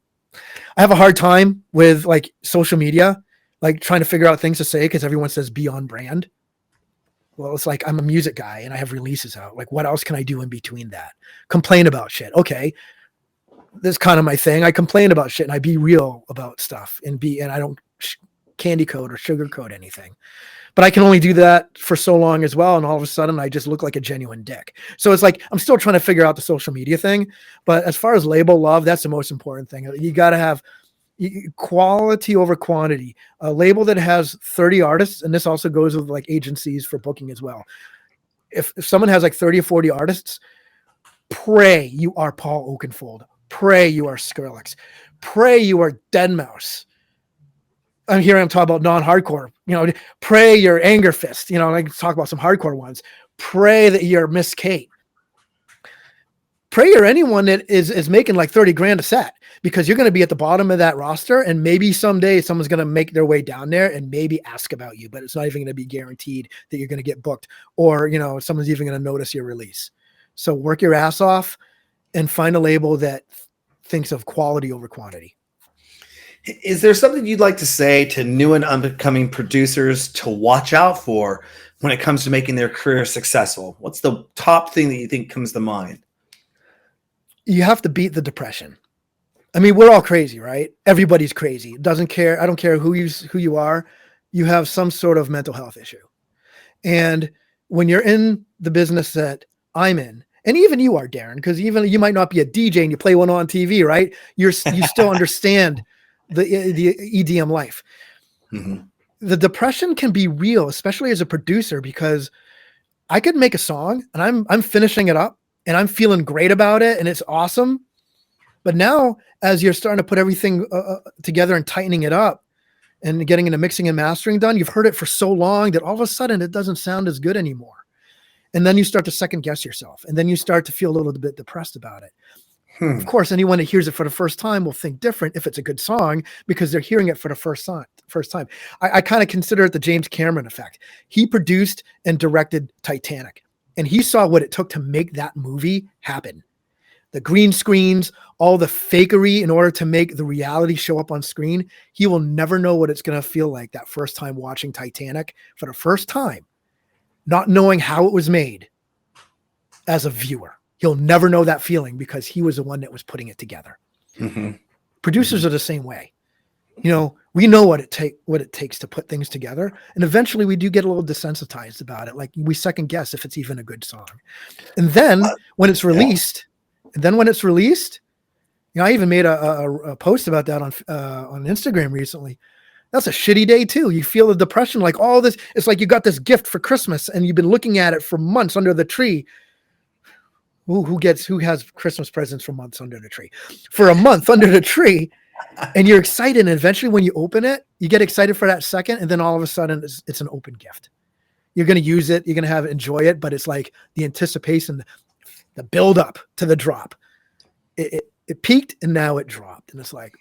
have a hard time with like social media, like trying to figure out things to say, because everyone says be on brand. Well, it's like, I'm a music guy and I have releases out. Like, what else can I do in between that? Complain about shit. Okay. This is kind of my thing. I complain about shit and I be real about stuff and I don't candy coat or sugarcoat anything, but I can only do that for so long as well. And all of a sudden I just look like a genuine dick. So it's like, I'm still trying to figure out the social media thing, but as far as label love, that's the most important thing. You got to have quality over quantity. A label that has 30 artists, and this also goes with like agencies for booking as well. If someone has like 30 or 40 artists, pray you are Paul Oakenfold. Pray you are Skrillex. Pray you are Deadmau5. I'm talking about non-hardcore, pray you're Anger Fist, like talk about some hardcore ones. Pray that you're Miss Kate. Pray you're anyone that is making like 30 grand a set, because you're going to be at the bottom of that roster, and maybe someday someone's going to make their way down there and maybe ask about you, but it's not even going to be guaranteed that you're going to get booked, or, someone's even going to notice your release. So work your ass off and find a label that thinks of quality over quantity. Is there something you'd like to say to new and upcoming producers to watch out for when it comes to making their career successful? What's the top thing that you think comes to mind? You have to beat the depression. I mean, we're all crazy, right? Everybody's crazy. Doesn't care. I don't care who you are. You have some sort of mental health issue. And when you're in the business that I'm in, and even you are, Darren, because even you might not be a DJ and you play one on TV, right? You still understand the EDM life. Mm-hmm. The depression can be real, especially as a producer, because I could make a song and I'm finishing it up and I'm feeling great about it and it's awesome. But now, as you're starting to put everything together and tightening it up and getting into mixing and mastering done, you've heard it for so long that all of a sudden it doesn't sound as good anymore. And then you start to second guess yourself, and then you start to feel a little bit depressed about it. Of course, anyone that hears it for the first time will think different if it's a good song, because they're hearing it for the first time. I kind of consider it the James Cameron effect. He produced and directed Titanic, and he saw what it took to make that movie happen. The green screens, all the fakery in order to make the reality show up on screen. He will never know what it's going to feel like that first time watching Titanic for the first time, not knowing how it was made as a viewer. He'll never know that feeling, because he was the one that was putting it together. Mm-hmm. Producers are the same way. We know what it takes to put things together. And eventually we do get a little desensitized about it. Like, we second guess if it's even a good song. And then when it's released, I even made a post about that on Instagram recently. That's a shitty day too. You feel the depression, like all this. It's like you got this gift for Christmas and you've been looking at it for months under the tree. Who has Christmas presents for months under the tree? For a month under the tree, and you're excited. And eventually when you open it, you get excited for that second. And then all of a sudden it's an open gift. You're going to use it. You're going to enjoy it. But it's like the anticipation, the build up to the drop. It peaked and now it dropped. And it's like,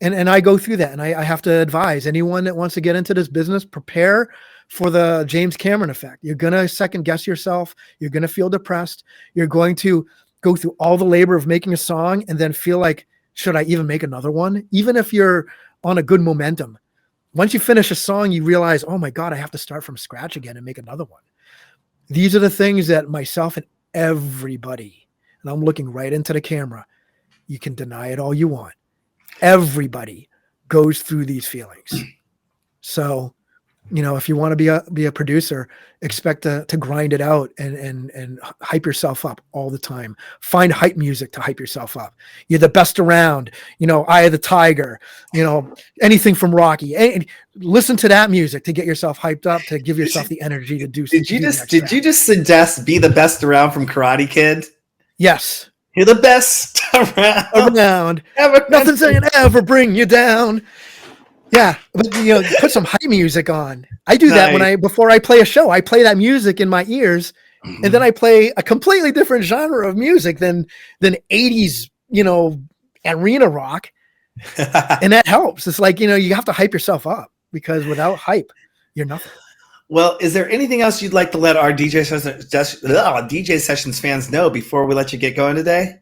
and I go through that. And I have to advise anyone that wants to get into this business, prepare for the James Cameron effect. You're going to second guess yourself. You're going to feel depressed. You're going to go through all the labor of making a song and then feel like, should I even make another one? Even if you're on a good momentum, once you finish a song, you realize, oh my God, I have to start from scratch again and make another one. These are the things that myself and everybody, and I'm looking right into the camera, you can deny it all you want, everybody goes through these feelings. So if you want to be a producer, expect to grind it out and hype yourself up all the time. Find hype music to hype yourself up. You're the best around, Eye of the Tiger, anything from Rocky. And listen to that music to get yourself hyped up, to give yourself the energy to do. Did you just suggest Be the Best Around from Karate Kid? Yes. You're the best around. Nothing's gonna ever bring you down. Yeah, but put some hype music on. I do that before I play a show. I play that music in my ears, and then I play a completely different genre of music than 80s, arena rock, and that helps. It's like you have to hype yourself up, because without hype, you're nothing. Well, is there anything else you'd like to let our DJ Sessions fans know before we let you get going today?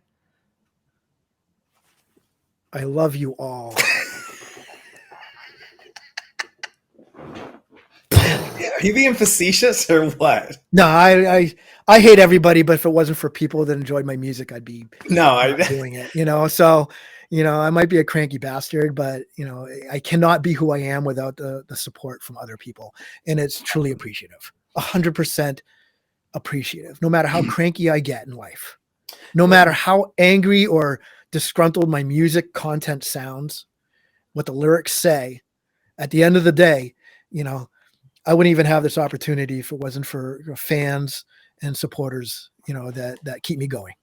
I love you all. Are you being facetious or what? No, I hate everybody, but if it wasn't for people that enjoyed my music, I'd be doing it. So I might be a cranky bastard, but I cannot be who I am without the support from other people, and it's truly appreciative. 100% appreciative. No matter how cranky I get in life, no matter how angry or disgruntled my music content sounds, what the lyrics say, at the end of the day, I wouldn't even have this opportunity if it wasn't for fans and supporters, that keep me going.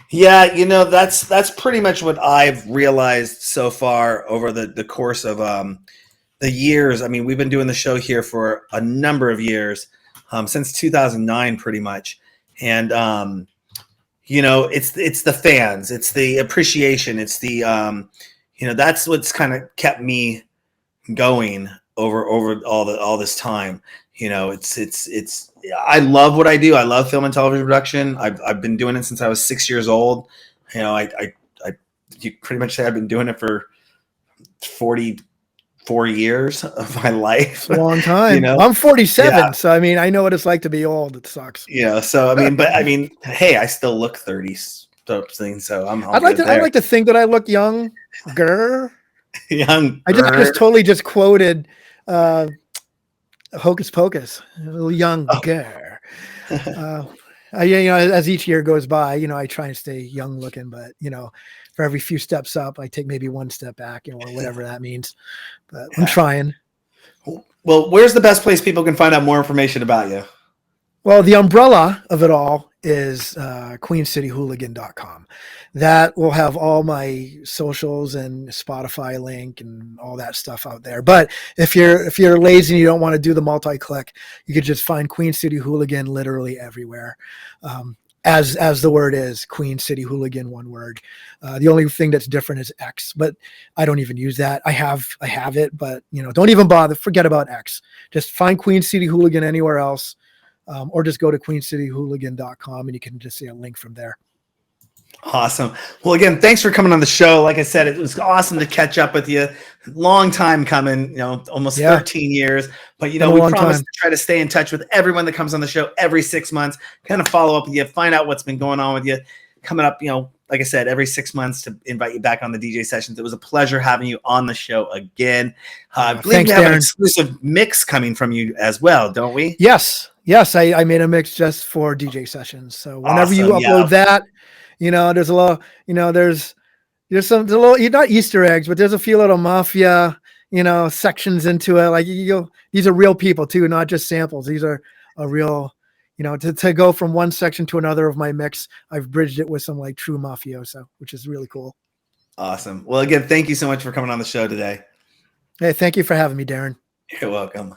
Yeah, that's pretty much what I've realized so far over the course of the years. I mean, we've been doing the show here for a number of years, since 2009, pretty much. And it's the fans, it's the appreciation, it's the that's what's kind of kept me going over all this time. It's I love what I do. I love film and television production. I've been doing it since I was 6 years old. You pretty much say I've been doing it for 44 years of my life. It's a long time. I'm 47, so I mean, I know what it's like to be old. It sucks. So I mean, hey, I still look 30 something. So I'd like to think that I look younger. Young. I just totally quoted Hocus Pocus, a little younger. As each year goes by, I try and stay young looking, but for every few steps up, I take maybe one step back, or whatever that means. But I'm trying. Well, where's the best place people can find out more information about you? Well, the umbrella of it all is queencityhooligan.com. That will have all my socials and Spotify link and all that stuff out there. But if you're lazy and you don't want to do the multi-click, you could just find Queen City Hooligan literally everywhere. As the word is, Queen City Hooligan, one word. The only thing that's different is X, but I don't even use that. I have it, but don't even bother. Forget about X. Just find Queen City Hooligan anywhere else. Or just go to queencityhooligan.com and you can just see a link from there. Awesome. Well, again, thanks for coming on the show. Like I said, it was awesome to catch up with you. Long time coming, almost 13 years. But, we promise to try to stay in touch with everyone that comes on the show every 6 months, kind of follow up with you, find out what's been going on with you. Coming up, like I said, every 6 months to invite you back on the DJ sessions. It was a pleasure having you on the show again. I believe we have an exclusive mix coming from you as well, don't we? Yes, I made a mix just for DJ sessions. So whenever you upload that, there's a little, there's a little, not Easter eggs, but there's a few little mafia, sections into it. Like these are real people too, not just samples. These are a real, to go from one section to another of my mix. I've bridged it with some like true mafioso, which is really cool. Awesome. Well, again, thank you so much for coming on the show today. Hey, thank you for having me, Darren. You're welcome.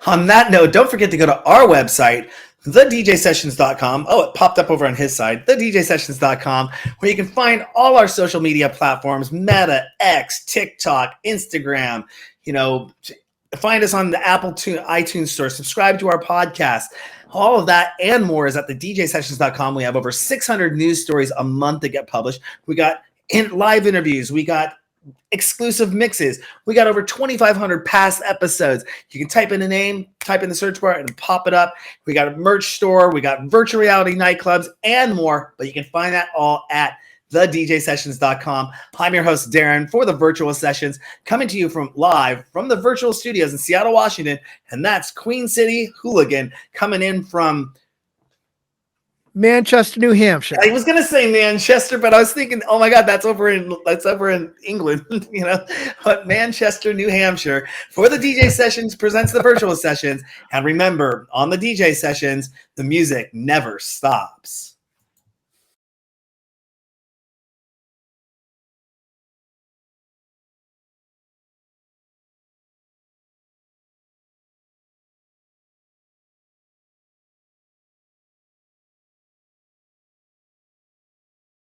On that note, don't forget to go to our website, thedjsessions.com. Oh, it popped up over on his side, thedjsessions.com, where you can find all our social media platforms, Meta, X, TikTok, Instagram. Find us on the Apple iTunes store. Subscribe to our podcast. All of that and more is at thedjsessions.com. We have over 600 news stories a month that get published. We got live interviews. We got exclusive mixes. We got over 2,500 past episodes. You can type in a name, type in the search bar, and pop it up. We got a merch store. We got virtual reality nightclubs and more, but you can find that all at thedjsessions.com. I'm your host, Darren, for the virtual sessions, coming to you live from the virtual studios in Seattle, Washington. And that's Queen City Hooligan coming in from Manchester, New Hampshire. I was gonna say Manchester, but I was thinking, oh my God, that's over in England, But Manchester, New Hampshire, for the DJ Sessions presents the virtual sessions. And remember, on the DJ Sessions, the music never stops.